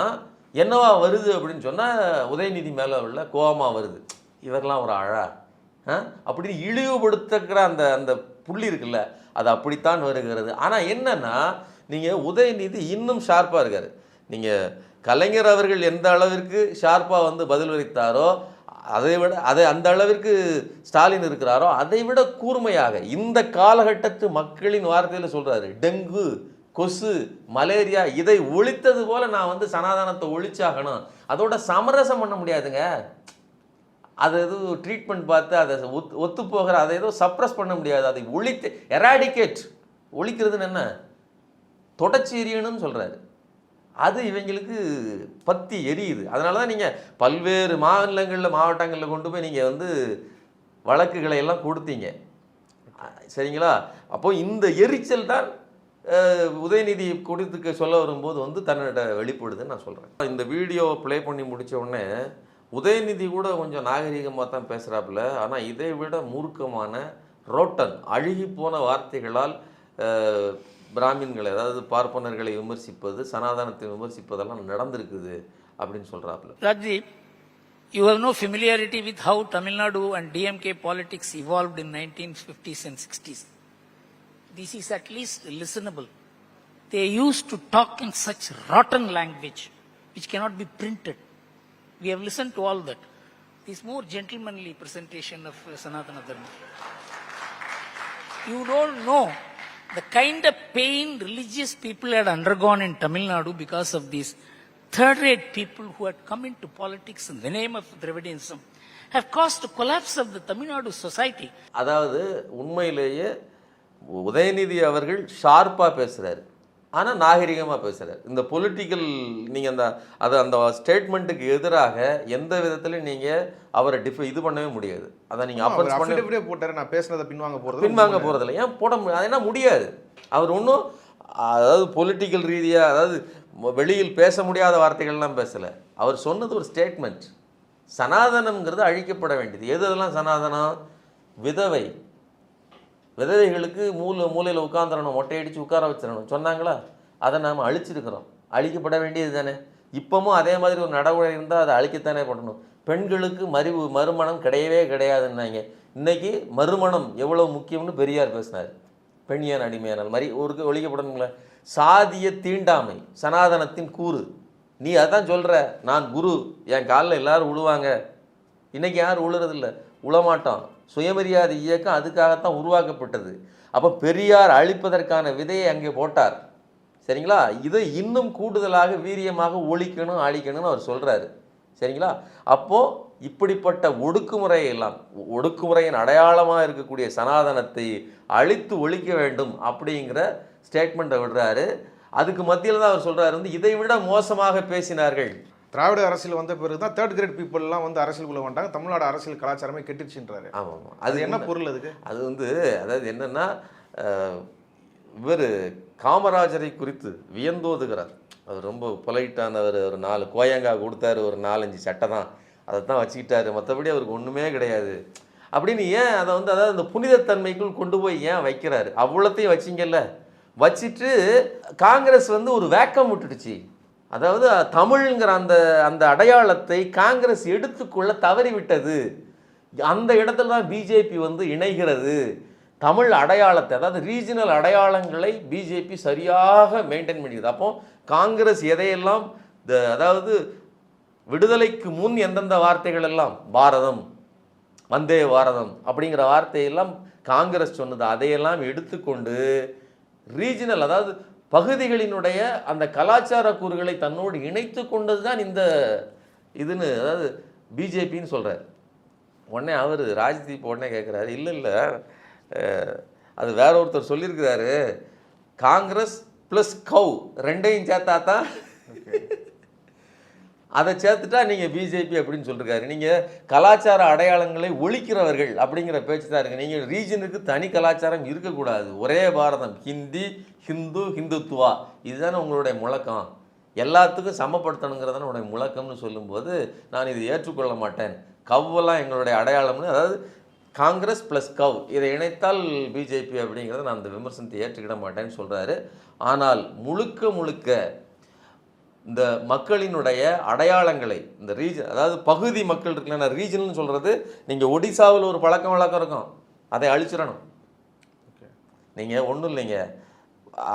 என்னவா வருது அப்படின்னு சொன்னால் உதயநிதி மேலே உள்ள கோபமாக வருது. இவரெல்லாம் ஒரு அழா அப்படின்னு இழிவுபடுத்துகிற அந்த அந்த புள்ளி இருக்குல்ல, அது அப்படித்தான் வருகிறது. ஆனால் என்னன்னா, நீங்கள் உதயநிதி இன்னும் ஷார்ப்பாக இருக்கார். நீங்கள் கலைஞர் அவர்கள் எந்த அளவிற்கு ஷார்ப்பாக வந்து பதில் உரைத்தாரோ அதை விட அந்த அளவிற்கு ஸ்டாலின் இருக்கிறாரோ அதை விட கூர்மையாக இந்த காலகட்டத்து மக்களின் வார்த்தையில் சொல்கிறாரு, டெங்கு, கொசு, மலேரியா இதை ஒழித்தது போல நான் வந்து சனாதனத்தை ஒழிச்சாகணும், அதோட சமரசம் பண்ண முடியாதுங்க, அது எதுவும் ட்ரீட்மெண்ட் பார்த்து அதை ஒத்து போகிற அதை ஏதோ சப்ரஸ் பண்ண முடியாது, அதை ஒழித்து எராடிகேட், ஒழிக்கிறதுன்னு என்ன, தொடச்சி எரியணும்னு சொல்கிறாரு. அது இவங்களுக்கு பற்றி எரியுது. அதனால தான் நீங்கள் பல்வேறு மாநிலங்களில் மாவட்டங்களில் கொண்டு போய் நீங்கள் வந்து வழக்குகளை எல்லாம் கொடுத்தீங்க, சரிங்களா? அப்போது இந்த எரிச்சல் தான் உதயநிதி கொடுத்துக்க சொல்ல வரும்போது வந்து தன்னோட வெளிப்படுதுன்னு நான் சொல்கிறேன். இந்த வீடியோவை ப்ளே பண்ணி முடித்த உடனே உதயநிதி கூட கொஞ்சம் நாகரிகமாக தான் பேசுகிறாப்புல. ஆனால் இதை விட மூர்க்கமான ரோட்டன் அழுகி போன வார்த்தைகளால் பிராமின்களை, அதாவது பார்ப்பனர்களை விமர்சிப்பது, சனாதனத்தை விமர்சிப்பதெல்லாம் நடந்திருக்குது அப்படின்னு சொல்கிறாப்புல. Rajdeep, You have no familiarity with how Tamil Nadu and DMK politics evolved in 1950s and 60s. This is at least listenable. They used to talk in such rotten language, which cannot be printed. We have listened to all that. This more gentlemanly presentation of Sanatana Dharma. You don't know the kind of pain religious people had undergone in Tamil Nadu because of these third-rate people who had come into politics in the name of Dravidianism have caused the collapse of the Tamil Nadu society. அதாவது உண்மையிலேயே உதயநிதி அவர்கள் ஷார்ப்பாக பேசுகிறாரு, ஆனால் நாகரிகமாக பேசுகிறார். இந்த பொலிட்டிக்கல் நீங்கள் அந்த ஸ்டேட்மெண்ட்டுக்கு எதிராக எந்த விதத்துலையும் நீங்கள் அவரை இது பண்ணவே முடியாது. அதை நீங்கள் அப்போஸ் பண்ண போட்டார். நான் பேசுனதை பின்வாங்க போகிறதில்ல. ஏன் போட முடியாது? ஏன்னா முடியாது. அவர் ஒன்றும் அதாவது பொலிட்டிக்கல் ரீதியாக, அதாவது வெளியில் பேச முடியாத வார்த்தைகள்லாம் பேசலை. அவர் சொன்னது ஒரு ஸ்டேட்மெண்ட். சனாதனம்ங்கிறது அழிக்கப்பட வேண்டியது. எதெல்லாம் சனாதனம்? விதவைகளுக்கு மூலையில் உட்காந்துடணும், மொட்டையடிச்சு உட்கார வச்சிடணும் சொன்னாங்களா? அதை நாம் அழிச்சிருக்கிறோம். அழிக்கப்பட வேண்டியது தானே. இப்போவும் அதே மாதிரி ஒரு நடவடிக்கை இருந்தால் அதை அழிக்கத்தானே பண்ணணும். பெண்களுக்கு மறுமணம் கிடையவே கிடையாதுன்னாங்க. இன்றைக்கி மறுமணம் எவ்வளோ முக்கியம்னு பெரியார் பேசினார். பெண்ணியான் அடிமையானால் மாதிரி ஒரு ஒழிக்கப்படணுங்களா? சாதிய தீண்டாமை சனாதனத்தின் கூறு. நீ அதான் சொல்கிற, நான் குரு, என் காலில் எல்லாரும் விழுவாங்க. இன்றைக்கி யாரும் விழுறதில்ல, உளமாட்டோம். சுயமரியாதை இயக்கம் அதுக்காகத்தான் உருவாக்கப்பட்டது. அப்போ பெரியார் அழிப்பதற்கான விதையை அங்கே போட்டார். சரிங்களா? இதை இன்னும் கூடுதலாக வீரியமாக ஒழிக்கணும் அழிக்கணும்னு அவர் சொல்கிறாரு. சரிங்களா? அப்போது இப்படிப்பட்ட ஒடுக்குமுறையின் அடையாளமாக இருக்கக்கூடிய சனாதனத்தை அழித்து ஒழிக்க வேண்டும் அப்படிங்கிற ஸ்டேட்மெண்ட்டை விடுறாரு. அதுக்கு மத்தியில் தான் அவர் சொல்கிறாரு, இதை விட மோசமாக பேசினார்கள். திராவிட அரசியல் வந்த பிறகு தான் தேர்ட் கிரேட் பீப்புளெலாம் அரசியலுக்குள்ளே வந்துட்டாங்க. தமிழ்நாடு அரசியல் கலாச்சாரமே கெட்டுச்சுன்றாரு. ஆமாம். அது என்ன பொருள்? அதுக்கு அதாவது என்னென்னா, இவர் காமராஜரை குறித்து வியந்தோதுகிறார். அவர் ரொம்ப பொலைட்டானவர். ஒரு 4 கோயங்கா கொடுத்தாரு, ஒரு 4-5 சட்டை தான், அதை தான் வச்சுக்கிட்டாரு, மற்றபடி அவருக்கு ஒன்றுமே கிடையாது அப்படின்னு ஏன் அதை அதாவது அந்த புனிதத்தன்மைக்குள் கொண்டு போய் ஏன் வைக்கிறாரு? அவ்வளோத்தையும் வச்சிங்கல்ல. வச்சுட்டு காங்கிரஸ் ஒரு வேக்கம் விட்டுடுச்சு. அதாவது தமிழ்ங்கிற அந்த அடையாளத்தை காங்கிரஸ் எடுத்துக்கொள்ள தவறிவிட்டது. அந்த இடத்துல தான் பிஜேபி இணைகிறது. தமிழ் அடையாளத்தை, அதாவது ரீஜனல் அடையாளங்களை பிஜேபி சரியாக மெயின்டைன் பண்ணிடுது. அப்போ காங்கிரஸ் எதையெல்லாம் அதாவது விடுதலைக்கு முன் எந்தெந்த வார்த்தைகள் எல்லாம் பாரதம், வந்தே பாரதம் அப்படிங்கிற வார்த்தையெல்லாம் காங்கிரஸ் சொன்னது, அதையெல்லாம் எடுத்துக்கொண்டு ரீஜனல், அதாவது பகுதிகளினுடைய அந்த கலாச்சார கூறுகளை தன்னோடு இணைத்து கொண்டது தான் இந்த இதுன்னு அதாவது பிஜேபின்னு சொல்கிறார். உடனே அவர் ராஜ்தீப் உடனே கேட்குறாரு, இல்லை அது வேற ஒருத்தர் சொல்லியிருக்கிறாரு, காங்கிரஸ் ப்ளஸ் கவ் ரெண்டையும் சேர்த்தா தான் அதை சேர்த்துட்டா நீங்கள் பிஜேபி அப்படின்னு சொல்லியிருக்காரு. நீங்கள் கலாச்சார அடையாளங்களை ஒழிக்கிறவர்கள் அப்படிங்கிற பேச்சு தான் இருக்குது. நீங்கள் ரீஜனுக்கு தனி கலாச்சாரம் இருக்கக்கூடாது, ஒரே பாரதம், ஹிந்தி, ஹிந்துத்துவா, இதுதானே உங்களுடைய முழக்கம், எல்லாத்துக்கும் சமப்படுத்தணுங்கிறதான உங்களுடைய முழக்கம்னு சொல்லும்போது நான் இதை ஏற்றுக்கொள்ள மாட்டேன். கவ்வெல்லாம் எங்களுடைய அடையாளம்னு, அதாவது காங்கிரஸ் ப்ளஸ் கவ் இதை இணைத்தால் பிஜேபி அப்படிங்கிறத நான் அந்த விமர்சனத்தை ஏற்றுக்கிட மாட்டேன்னு சொல்கிறாரு. ஆனால் முழுக்க இந்த மக்களினுடைய அடையாளங்களை, இந்த ரீஜன், அதாவது பகுதி மக்கள் இருக்குல்ல, ரீஜன்னு சொல்கிறது, நீங்கள் ஒடிசாவில் ஒரு பழக்கம் இருக்கும், அதை அழிச்சிடணும். நீங்கள் ஒன்றும் இல்லைங்க,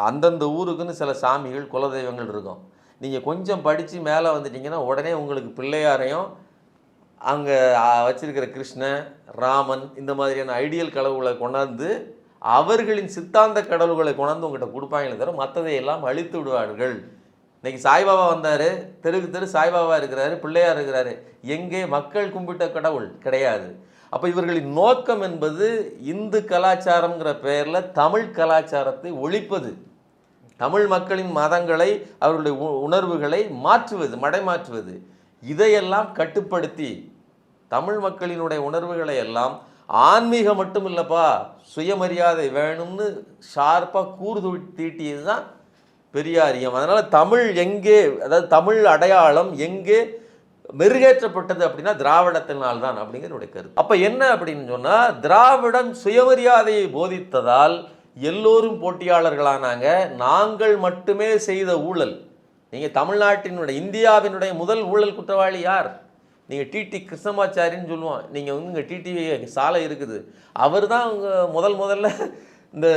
அந்தந்த ஊருக்குன்னு சில சாமிகள் குலதெய்வங்கள் இருக்கும். நீங்கள் கொஞ்சம் படித்து மேலே வந்துட்டிங்கன்னா உடனே உங்களுக்கு பிள்ளையாரையும் அங்கே வச்சிருக்கிற கிருஷ்ணன், ராமன், இந்த மாதிரியான ஐடியல் கடவுளை கொண்டாந்து அவர்களின் சித்தாந்த கடவுள்களை கொண்டாந்து உங்கள்கிட்ட கொடுப்பாங்களே தவிர மற்றதை எல்லாம் அழித்து விடுவார்கள். இன்றைக்கி சாய்பாபா வந்தார், தெருக்கு தெரு சாய்பாபா இருக்கிறாரு, பிள்ளையார் இருக்கிறாரு, எங்கே மக்கள் கும்பிட்ட கடவுள் கிடையாது. அப்போ இவர்களின் நோக்கம் என்பது இந்து கலாச்சாரங்கிற பெயரில் தமிழ் கலாச்சாரத்தை ஒழிப்பது, தமிழ் மக்களின் மதங்களை, அவர்களுடைய உணர்வுகளை மாற்றுவது, மடைமாற்றுவது. இதையெல்லாம் கட்டுப்படுத்தி தமிழ் மக்களினுடைய உணர்வுகளை எல்லாம் ஆன்மீகம் மட்டும் இல்லைப்பா, சுயமரியாதை வேணும்னு ஷார்ப்பாக கூறு தீட்டியது தான் பெரியாரியம். அதனால் தமிழ் எங்கே, அதாவது தமிழ் அடையாளம் எங்கே மெருகேற்றப்பட்டது அப்படின்னா திராவிடத்தினால்தான் அப்படிங்கிறனுடைய கருத்து. அப்போ என்ன அப்படின்னு சொன்னால், திராவிடம் சுயமரியாதையை போதித்ததால் எல்லோரும் போட்டியாளர்களானாங்க. நாங்கள் மட்டுமே செய்த ஊழல், நீங்கள் தமிழ்நாட்டினுடைய, இந்தியாவினுடைய முதல் ஊழல் குற்றவாளி யார்? நீங்கள் டிடி கிருஷ்ணமாச்சாரின்னு சொல்லுவான். நீங்கள் வந்து இங்கே டிடி சாலை இருக்குது, அவர் தான் அவங்க முதல்ல இந்த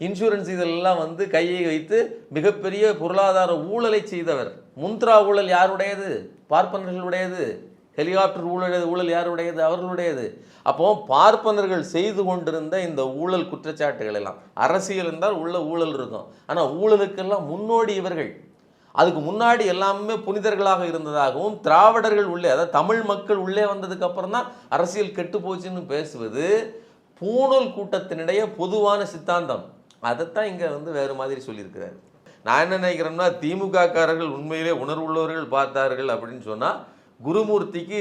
இன்சூரன்ஸ் இதெல்லாம் வந்து கையை வைத்து மிகப்பெரிய பொருளாதார ஊழலை செய்தவர். முந்த்ரா ஊழல் யாருடையது? பார்ப்பனர்களுடையது. ஹெலிகாப்டர் ஊழல் யாருடையது? அவர்களுடையது. அப்போ பார்ப்பனர்கள் செய்து கொண்டிருந்த இந்த ஊழல் குற்றச்சாட்டுகள் எல்லாம், அரசியல் என்றால் உள்ள ஊழல் இருக்கும், ஆனால் ஊழலுக்கெல்லாம் முன்னோடி இவர்கள். அதுக்கு முன்னாடி எல்லாமே புனிதர்களாக இருந்ததாகவும், திராவிடர்கள் உள்ளே, அதாவது தமிழ் மக்கள் உள்ளே வந்ததுக்கு அப்புறம் தான் அரசியல் கெட்டு போச்சுன்னு பேசுவது பூணூல் கூட்டத்தினுடைய பொதுவான சித்தாந்தம். அதைத்தான் இங்கே வந்து வேறு மாதிரி சொல்லியிருக்கிறாரு. நான் என்ன நினைக்கிறேன்னா, திமுக காரர்கள் உண்மையிலே உணர்வுள்ளவர்கள் பார்த்தார்கள் அப்படின்னு சொன்னால் குருமூர்த்திக்கு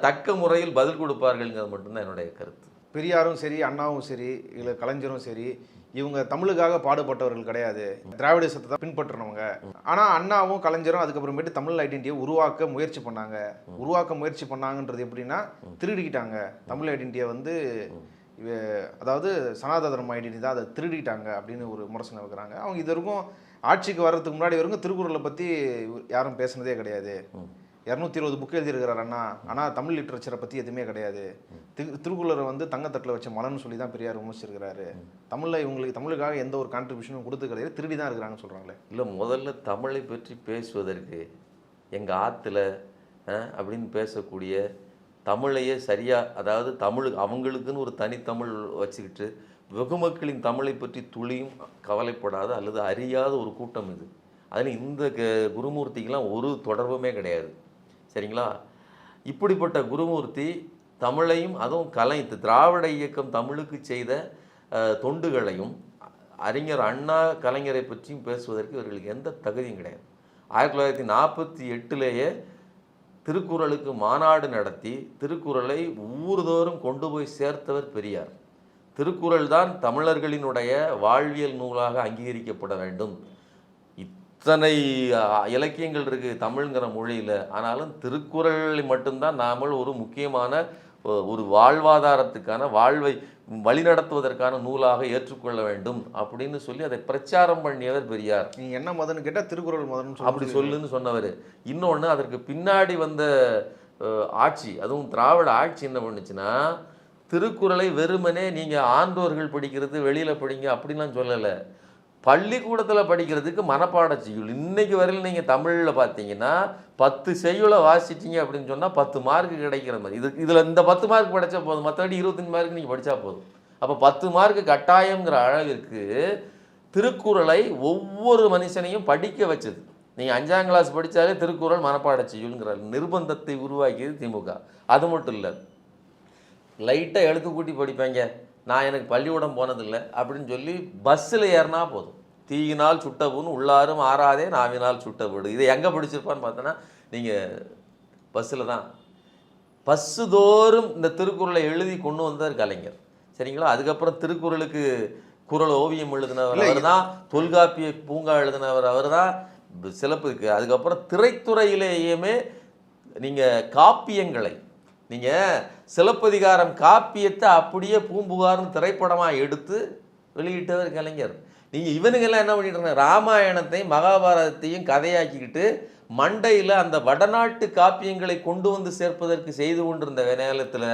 தக்க முறையில் பதில் கொடுப்பார்கள்ங்கிறது மட்டும்தான் என்னுடைய கருத்து. பெரியாரும் சரி, அண்ணாவும் சரி, இல்லை கலைஞரும் சரி, இவங்க தமிழுக்காக பாடுபட்டவர்கள் கிடையாது, திராவிடத்தை தான் பின்பற்றினவங்க. ஆனால் அண்ணாவும் கலைஞரும் அதுக்கப்புறமேட்டு தமிழ் ஐடென்டிட்டியை உருவாக்க முயற்சி பண்ணாங்கன்றது எப்படின்னா, திருடிக்கிட்டாங்க தமிழ் ஐடென்டிட்டியை வந்து. அதாவது சனாதன தர்ம ஐடென்டிட்டி தான், அதை திருடிட்டாங்க அப்படின்னு ஒரு விமர்சனம் வைக்கிறாங்க. அவங்க இது வரைக்கும் ஆட்சிக்கு வர்றதுக்கு முன்னாடி வரைக்கும் திருக்குறளை பற்றி யாரும் பேசுனதே கிடையாது. 220 புக் எழுதியிருக்கிறார் அண்ணா, ஆனால் தமிழ் லிட்ரேச்சரை பற்றி எதுவுமே கிடையாது. திருக்குறளை வந்து தங்கத்தட்டில் வச்ச மலன்னு சொல்லி தான் பெரியார் விமர்சிச்சிருக்கிறாரு. தமிழுக்காக எந்த ஒரு கான்ட்ரிபியூஷனும் கொடுத்து கிடையாது, திருடி தான் இருக்கிறாங்கன்னு சொல்கிறாங்களே. இல்லை, முதல்ல தமிழை பற்றி பேசுவதற்கு எங்கள் ஆற்றுல அப்படின்னு பேசக்கூடிய தமிழையே சரியாக, அதாவது அவங்களுக்குன்னு ஒரு தனித்தமிழ் வச்சுக்கிட்டு வெகுமக்களின் தமிழை பற்றி துளியும் கவலைப்படாத அல்லது அறியாத ஒரு கூட்டம் இது. அதில் இந்த குருமூர்த்திக்கெலாம் ஒரு தொடர்புமே கிடையாது. சரிங்களா? இப்படிப்பட்ட குருமூர்த்தி தமிழையும், அதுவும் திராவிட இயக்கம் தமிழுக்கு செய்த தொண்டுகளையும், அறிஞர் அண்ணா கலைஞரை பற்றியும் பேசுவதற்கு இவர்களுக்கு எந்த தகுதியும் கிடையாது. 1948 திருக்குறளுக்கு மாநாடு நடத்தி திருக்குறளை ஊர்தோறும் கொண்டு போய் சேர்த்தவர் பெரியார். திருக்குறள் தான் தமிழர்களினுடைய வாழ்வியல் நூலாக அங்கீகரிக்கப்பட வேண்டும். இத்தனை இலக்கியங்கள் இருக்குது தமிழ்ங்கிற மொழியில், ஆனாலும் திருக்குறளை மட்டும்தான் நாமல் ஒரு முக்கியமான ஒரு வாழ்வாதாரத்துக்கான, வாழ்வை வழிநடத்துவதற்கான நூலாக ஏற்றுக்கொள்ள வேண்டும் அப்படின்னு சொல்லி அதை பிரச்சாரம் பண்ணியவர் பெரியார். நீ என்ன மதன்னு கேட்டால் திருக்குறள் மதன் அப்படி சொல்லுன்னு சொன்னவர். இன்னொன்று, அதற்கு பின்னாடி வந்த ஆட்சி, அதுவும் திராவிட ஆட்சி என்ன பண்ணுச்சுன்னா, திருக்குறளை வெறுமனே நீங்கள் ஆண்டோர்கள் படிக்கிறது, வெளியில் படிங்க அப்படின்லாம் சொல்லலை. பள்ளிக்கூடத்தில் படிக்கிறதுக்கு மனப்பாட செய்யுள். இன்றைக்கு வரையில் நீங்கள் தமிழில் பார்த்தீங்கன்னா 10 செய்யுளை வாசிச்சிங்க அப்படின்னு சொன்னால் 10 மார்க்கு கிடைக்கிற மாதிரி. இதில் இந்த 10 மார்க் படித்தா போதும், மற்றபடி 25 மார்க் நீங்கள் படித்தா போதும். அப்போ 10 மார்க்கு கட்டாயங்கிற அளவிற்கு திருக்குறளை ஒவ்வொரு மனுஷனையும் படிக்க வச்சது. நீங்கள் 5ஆம் கிளாஸ் படித்தாலே திருக்குறள் மனப்பாட செய்யுள்ங்கிற நிர்பந்தத்தை உருவாக்கியது திமுக. அது மட்டும் இல்லை, லைட்டாக எழுத்து கூட்டி படிப்பாங்க, நான் எனக்கு பள்ளிக்கூடம் போனதில்லை அப்படின்னு சொல்லி பஸ்ஸில் ஏறினா போதும், தீயினால் சுட்டவுன்னு உள்ளாரும் ஆறாதே நாவினால் சுட்ட வீடு. இதை எங்கே படிச்சிருப்பான்னு பார்த்தோன்னா, நீங்கள் பஸ்ஸில் தான். பஸ்ஸு தோறும் இந்த திருக்குறளை எழுதி கொண்டு வந்தார் கலைஞர். சரிங்களா? அதுக்கப்புறம் திருக்குறளுக்கு குறள் ஓவியம் எழுதினவர் அவர் தான், தொல்காப்பிய பூங்கா எழுதினவர் அவர் தான், சிலப்புக்கு. அதுக்கப்புறம் திரைத்துறையிலேயுமே நீங்கள் காப்பியங்களை, நீங்கள் சிலப்பதிகாரம் காப்பியத்தை அப்படியே பூம்புகார்னு திரைப்படமாக எடுத்து வெளியிட்டவர் கலைஞர். நீங்கள் இவனுங்கெல்லாம் என்ன பண்ணிட்டு இருந்தாங்க, ராமாயணத்தையும் மகாபாரதத்தையும் கதையாக்கிக்கிட்டு மண்டையில் அந்த வடநாட்டு காப்பியங்களை கொண்டு வந்து சேர்ப்பதற்கு செய்து கொண்டிருந்த நேரத்தில்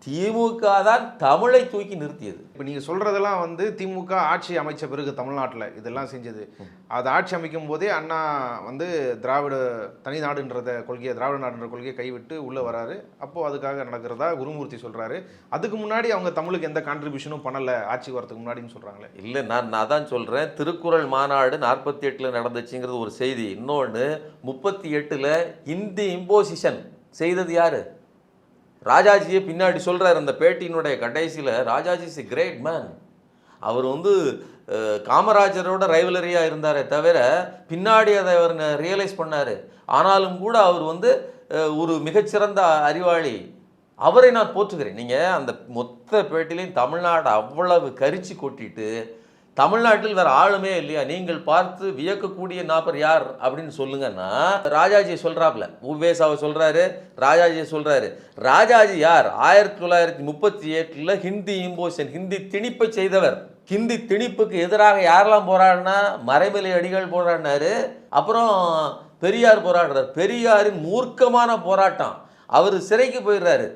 திமுக தான் தமிழை தூக்கி நிறுத்தியது. இப்போ நீங்கள் சொல்கிறதெல்லாம் வந்து திமுக ஆட்சி அமைச்ச பிறகு தமிழ்நாட்டில் இதெல்லாம் செஞ்சது. அது ஆட்சி அமைக்கும் போதே அண்ணா வந்து திராவிட தனிநாடுன்றத கொள்கையை, திராவிட நாடுன்ற கொள்கையை கைவிட்டு உள்ளே வராரு. அப்போது அதுக்காக நடக்கிறதா குருமூர்த்தி சொல்கிறாரு. அதுக்கு முன்னாடி அவங்க தமிழுக்கு எந்த கான்ட்ரிபியூஷனும் பண்ணலை ஆட்சி வரதுக்கு முன்னாடின்னு சொல்கிறாங்களே. இல்லை, நான் தான் சொல்கிறேன், திருக்குறள் மாநாடு 48 நடந்துச்சுங்கிறது ஒரு செய்தி. இன்னொன்று, 38 ஹிந்தி இம்போசிஷன் செய்தது யார்? ராஜாஜியை பின்னாடி சொல்கிறார் அந்த பேட்டியினுடைய கடைசியில். Rajaji is a great man. அவர் வந்து காமராஜரோட ரைவலரியாக இருந்தாரே தவிர பின்னாடி அதை அவர் ரியலைஸ் பண்ணார். ஆனாலும் கூட அவர் வந்து ஒரு மிகச்சிறந்த அறிவாளி. அவரை நான் போற்றுகிறேன். நீங்கள் அந்த மொத்த பேட்டிலையும் தமிழ்நாடு அவ்வளவு கரிச்சு கொட்டிட்டு, தமிழ்நாட்டில் வேறு ஆளுமே இல்லையா, நீங்கள் பார்த்து வியக்கக்கூடிய நபர் யார் அப்படின்னு சொல்லுங்கன்னா, ராஜாஜியை சொல்கிறாப்புல, உவேசாவை சொல்கிறாரு, ராஜாஜியை சொல்கிறாரு. ராஜாஜி யார்? 1938 ஹிந்தி இம்போசிஷன், ஹிந்தி திணிப்பை செய்தவர். ஹிந்தி திணிப்புக்கு எதிராக யாரெல்லாம் போராடினா, மறைமலை அடிகள் போராடினாரு, அப்புறம் பெரியார் போராடுறார். பெரியாரின் மூர்க்கமான போராட்டம், அவர் சிறைக்கு போயிடுறாரு.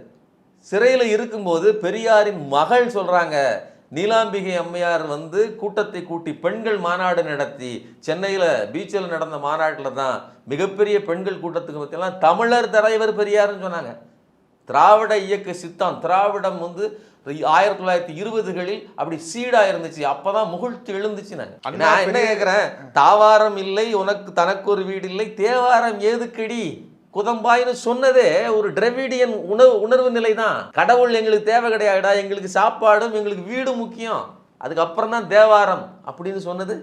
சிறையில் இருக்கும்போது பெரியாரின் மகள் சொல்கிறாங்க, நீலாம்பிகை அம்மையார் வந்து கூட்டத்தை கூட்டி பெண்கள் மாநாடு நடத்தி சென்னையில் பீச்சில் நடந்த மாநாட்டில் தான் மிகப்பெரிய பெண்கள் கூட்டத்துக்கு பற்றியெல்லாம் தமிழர் தலைவர் பெரியார்னு சொன்னாங்க. திராவிட இயக்க சித்தாந்தம், திராவிடம் வந்து 1920களில் அப்படி சீடா இருந்துச்சு. அப்பதான் முகிழ்ச்சி எழுந்துச்சு. நான் என்ன கேட்கிறேன், தாவாரம் இல்லை உனக்கு தனக்கு ஒரு வீடு இல்லை, தேவாரம் ஏதுக்கடி குதம்பாயின்னு சொன்னதே ஒரு டிராவிடியன் உணர்வு நிலை தான். கடவுள் எங்களுக்கு தேவை கிடையாதுடா, எங்களுக்கு சாப்பாடும் எங்களுக்கு வீடும் முக்கியம், அதுக்கப்புறம் தான் தேவாரம் அப்படின்னு சொன்னது.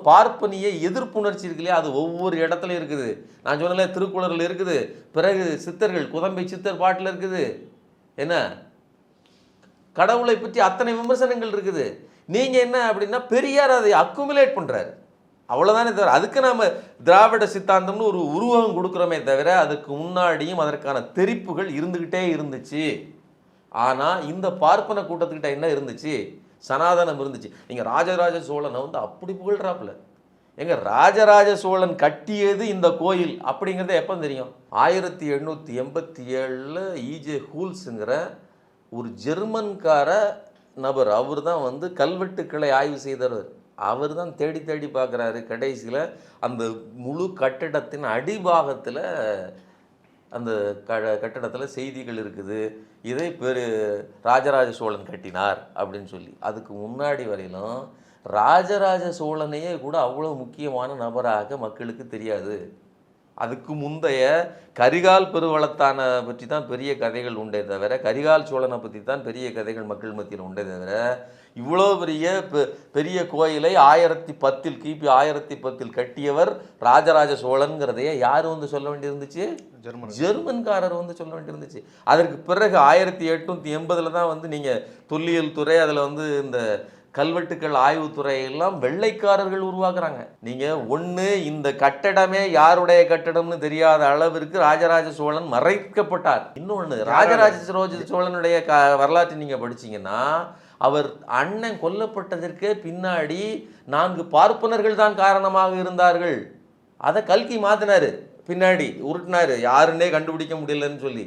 பார்ப்பனிய எதிர்ப்புணர்ச்சி இருக்கு இல்லையா, அது ஒவ்வொரு இடத்துலையும் இருக்குது. நான் சொன்னல திருக்குறளில் இருக்குது, பிறகு சித்தர்கள் குதம்பை சித்தர் பாட்டில் இருக்குது. என்ன கடவுளை பற்றி அத்தனை விமர்சனங்கள் இருக்குது. நீங்கள் என்ன அப்படின்னா பெரியார் அதை அக்குமுலேட் பண்ணுறாரு, அவ்வளோதானே தவிர அதுக்கு நாம் திராவிட சித்தாந்தம்னு ஒரு உருவகம் கொடுக்குறோமே தவிர அதுக்கு முன்னாடியும் அதற்கான தெரிப்புகள் இருந்துக்கிட்டே இருந்துச்சு. ஆனால் இந்த பார்ப்பன கூட்டத்துக்கிட்ட என்ன இருந்துச்சு, சனாதனம் இருந்துச்சு. நீங்கள் ராஜராஜ சோழனை வந்து அப்படி புகழ்றாப்புல. எங்க ராஜராஜ சோழன் கட்டியது இந்த கோயில் அப்படிங்கிறத எப்போ தெரியும்? 1887 ஈஜே ஹூல்ஸுங்கிற ஒரு ஜெர்மன்கார நபர், அவர் தான் வந்து கல்வெட்டுக்களை ஆய்வு செய்தவர். அவர் தான் தேடி தேடி பார்க்குறாரு. கடைசியில் அந்த முழு கட்டிடத்தின் அடிபாகத்தில் அந்த கட்டடத்தில் செய்திகள் இருக்குது, இதை ராஜராஜ சோழன் கட்டினார் அப்படின்னு சொல்லி. அதுக்கு முன்னாடி வரையிலும் ராஜராஜ சோழனையே கூட அவ்வளோ முக்கியமான நபராக மக்களுக்கு தெரியாது. அதுக்கு முந்தைய கரிகால் பெருவளத்தான பற்றி தான் பெரிய கதைகள் உண்டே தவிர, கரிகால் சோழனை பற்றி தான் பெரிய கதைகள் மக்கள் மத்தியில் உண்டே தவிர, இவ்வளோ பெரிய கோயிலை 1010 கிபி 1010 கட்டியவர் ராஜராஜ சோழன்கிறதையே யார் வந்து சொல்ல வேண்டியிருந்துச்சு? ஜெர்மன்காரர் வந்து சொல்ல வேண்டியிருந்துச்சு. அதற்கு பிறகு 1880 தான் வந்து நீங்கள் தொல்லியல் துறை, அதில் வந்து இந்த கல்வெட்டுக்கள் ஆய்வுத்துறையெல்லாம் வெள்ளைக்காரர்கள் உருவாக்குறாங்க. நீங்கள் ஒன்று இந்த கட்டடமே யாருடைய கட்டடம்னு தெரியாத அளவிற்கு ராஜராஜ சோழன் மறைக்கப்பட்டார். இன்னொன்று, ராஜராஜ சோழனுடைய வரலாற்றை நீங்கள் படிச்சீங்கன்னா, அவர் அண்ணன் கொல்லப்பட்டதற்கே பின்னாடி 4 பார்ப்பனர்கள் தான் காரணமாக இருந்தார்கள். அதை கல்கி மாத்தினாரு, பின்னாடி உருட்டினாரு, யாருன்னே கண்டுபிடிக்க முடியலன்னு சொல்லி.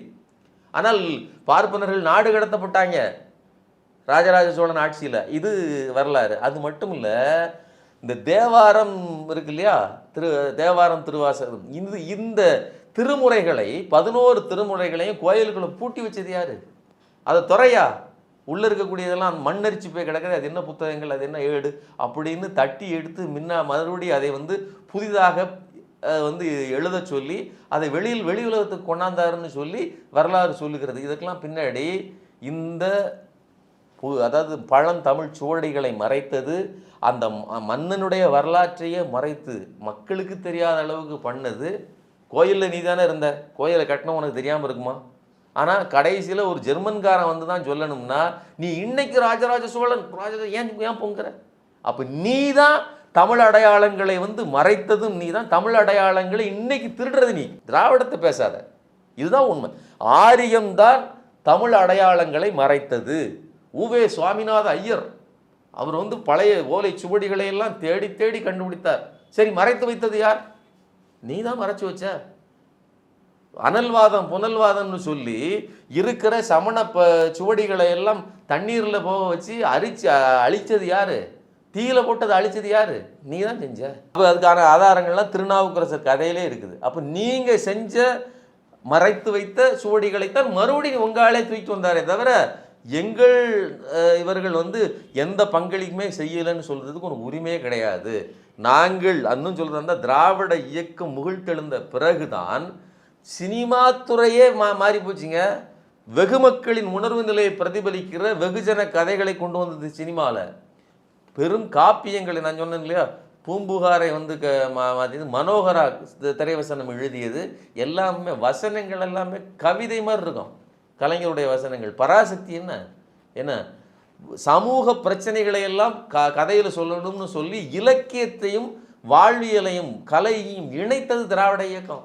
ஆனால் பார்ப்பனர்கள் நாடு கடத்தப்பட்டாங்க ராஜராஜ சோழன் ஆட்சியில். இது வரலாறு. அது மட்டும் இல்லை, இந்த தேவாரம் இருக்கு இல்லையா, தேவாரம் திருவாசகம், இந்த திருமுறைகளை 11 திருமுறைகளையும் கோயில்களை பூட்டி வச்சது யாரு? அது துறையா? உள்ளே இருக்கக்கூடியதெல்லாம் மண்ணரிச்சு போய் கிடக்குது, அது என்ன புத்தகங்கள், அது என்ன ஏடு அப்படின்னு தட்டி எடுத்து மறுபடியும் அதை வந்து புதிதாக வந்து எழுத சொல்லி அதை வெளி உலகத்துக்கு கொண்டாந்தாருன்னு சொல்லி வரலாறு சொல்லுகிறது. இதுக்கெல்லாம் பின்னாடி இந்த அதாவது பழந்தமிழ் சுவடிகளை மறைத்தது, அந்த மன்னனுடைய வரலாற்றையே மறைத்து மக்களுக்கு தெரியாத அளவுக்கு பண்ணது. கோயிலில் நீ தானே இருந்த, கோயிலை கட்டணும் உனக்கு தெரியாமல் இருக்குமா? ஆனால் கடைசியில் ஒரு ஜெர்மன்காரன் வந்து தான் சொல்லணும்னா, நீ இன்னைக்கு ராஜராஜ சோழன் ஏன் பொங்குற? அப்போ நீ தான் தமிழ் அடையாளங்களை வந்து மறைத்ததும் நீ தான், தமிழ் அடையாளங்களை இன்னைக்கு திருடுறது நீ. திராவிடத்தை பேசாத, இதுதான் உண்மை. ஆரியம்தான் தமிழ் அடையாளங்களை மறைத்தது. உவே சுவாமிநாத ஐயர் அவர் வந்து பழைய ஓலை சுவடிகளை எல்லாம் தேடி தேடி கண்டுபிடித்தார். சரி, மறைத்து வைத்தது யார்? நீ தான் மறைச்சு வச்ச. அனல்வாதம் புனல்வாதம்னு சொல்லி இருக்கிற சமண சுவடிகளை எல்லாம் தண்ணீரில் போக வச்சு அழிச்சது யாரு? தீயில போட்டது அழிச்சது யாரு? நீ தான் செஞ்ச. அப்போ அதுக்கான ஆதாரங்கள்லாம் திருநாவுக்கரசர் கதையிலே இருக்குது. அப்போ நீங்க செஞ்ச மறைத்து வைத்த சுவடிகளைத்தான் மறுபடியும் உங்காலே தூக்கி வந்தாரே தவிர, எங்கள் இவர்கள் வந்து எந்த பங்களிப்புமே செய்யலைன்னு சொல்றதுக்கு ஒரு உரிமையே கிடையாது. நாங்கள் அன்னும் சொல்றதா, திராவிட இயக்கம் முகிழ்த்தெழுந்த பிறகுதான் சினிமா துறையே மாறி போச்சுங்க. வெகு மக்களின் உணர்வு நிலையை பிரதிபலிக்கிற வெகுஜன கதைகளை கொண்டு வந்தது சினிமாவில். பெரும் காப்பியங்களை நான் சொன்னேன் இல்லையா, பூம்புகாரை வந்து மனோகரா திரைவசனம் எழுதியது எல்லாமே வசனங்கள் எல்லாமே கவிதை மாதிரி இருக்கும். கலைஞருடைய வசனங்கள். பராசக்தி என்ன சமூக பிரச்சனைகளை எல்லாம் கதையில் சொல்லணும்னு சொல்லி இலக்கியத்தையும் வாழ்வியலையும் கலையையும் இணைத்தது திராவிட இயக்கம்.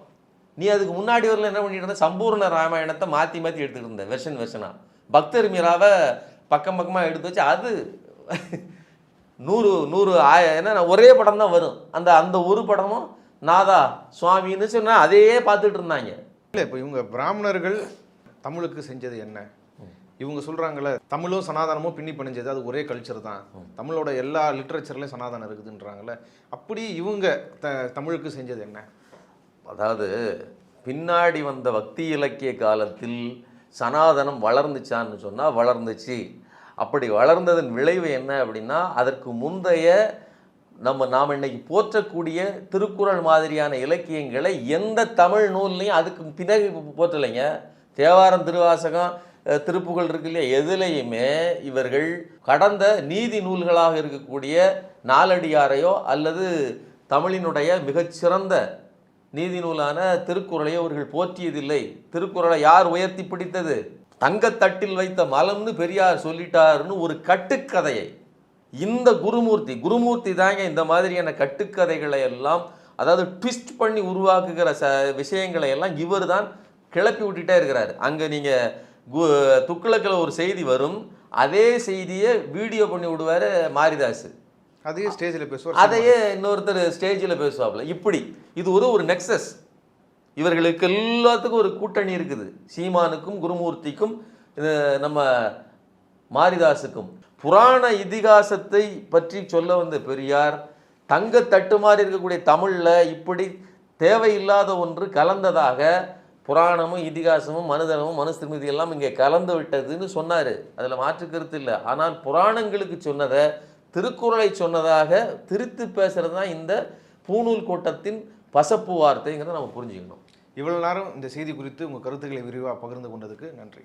நீ அதுக்கு முன்னாடி வரல என்ன பண்ணிட்டு இருந்த? சம்பூர்ண ராமாயணத்தை மாற்றி மாற்றி எடுத்துக்கிட்டு இருந்த வெர்ஷனா. பக்தர் மீராவை பக்கம் பக்கமாக எடுத்து வச்சு அது 100 என்ன ஒரே படம் தான் வரும். அந்த ஒரு படமும் நாதா சுவாமின்னு சொன்னால் அதையே பார்த்துட்டு இருந்தாங்க. இல்லை, இப்போ இவங்க பிராமணர்கள் தமிழுக்கு செஞ்சது என்ன? இவங்க சொல்றாங்கல்ல, தமிழும் சனாதனமும் பின்னி பிணைஞ்சது, அது ஒரே கல்ச்சர் தான், தமிழோட எல்லா லிட்ரேச்சர்லையும் சனாதனம் இருக்குதுன்றாங்கல்ல, அப்படி இவங்க தமிழுக்கு செஞ்சது என்ன? அதாவது பின்னாடி வந்த பக்தி இலக்கிய காலத்தில் சனாதனம் வளர்ந்துச்சான்னு சொன்னால் வளர்ந்துச்சு. அப்படி வளர்ந்ததன் விளைவு என்ன அப்படின்னா, அதற்கு முந்தைய நாம் இன்னைக்கு போற்றக்கூடிய திருக்குறள் மாதிரியான இலக்கியங்களை எந்த தமிழ் நூல்லையும் அதுக்கு பின்னாடி போற்றலைங்க. தேவாரம், திருவாசகம், திருப்புகழ் இருக்கு இல்லையா, எதுலேயுமே இவர்கள் கடந்த நீதி நூல்களாக இருக்கக்கூடிய நாலடியாரையோ அல்லது தமிழினுடைய மிகச்சிறந்த நீதி நூலான திருக்குறளையோ அவர்கள் போற்றியதில்லை. திருக்குறளை யார் உயர்த்தி பிடித்தது? தங்கத்தட்டில் வைத்த மலம்னு பெரியார் சொல்லிட்டாருன்னு ஒரு கட்டுக்கதையை இந்த குருமூர்த்தி தாங்க இந்த மாதிரியான கட்டுக்கதைகளை எல்லாம், அதாவது ட்விஸ்ட் பண்ணி உருவாக்குகிற விஷயங்களை எல்லாம் இவர் தான் கிளப்பி விட்டுட்டே இருக்கிறார். அங்கே நீங்கள் துக்ளக்கில் ஒரு செய்தி வரும், அதே செய்தியை வீடியோ பண்ணி விடுவார் மாரிதாஸ், அதையே ஸ்டேஜில் பேசுவார், அதையே இன்னொருத்தர் ஸ்டேஜில் பேசுவாப்புல. இப்படி இது ஒரு நெக்ஸஸ். இவர்களுக்கு எல்லாத்துக்கும் ஒரு கூட்டணி இருக்குது, சீமானுக்கும் குருமூர்த்திக்கும் நம்ம மாரிதாஸுக்கும். புராண இதிகாசத்தை பற்றி சொல்ல வந்த பெரியார் தங்கத்தட்டு மாதிரி இருக்கக்கூடிய தமிழில் இப்படி தேவையில்லாத ஒன்று கலந்ததாக, புராணமும் இதிகாசமும் மனுதனமும் மனுஸ்மிருதி எல்லாம் இங்கே கலந்து விட்டதுன்னு சொன்னார். அதில் மாற்று கருத்து இல்லை. ஆனால் புராணங்களுக்கு சொன்னதை திருக்குறளை சொன்னதாக திருத்து பேசுறது தான் இந்த பூணூல் கூட்டத்தின் பசப்பு வார்த்தைங்கிறத நம்ம புரிஞ்சுக்கணும். இவ்வளவு நேரம் இந்த செய்தி குறித்து உங்கள் கருத்துக்களை விரிவாக பகிர்ந்து கொண்டதுக்கு நன்றி.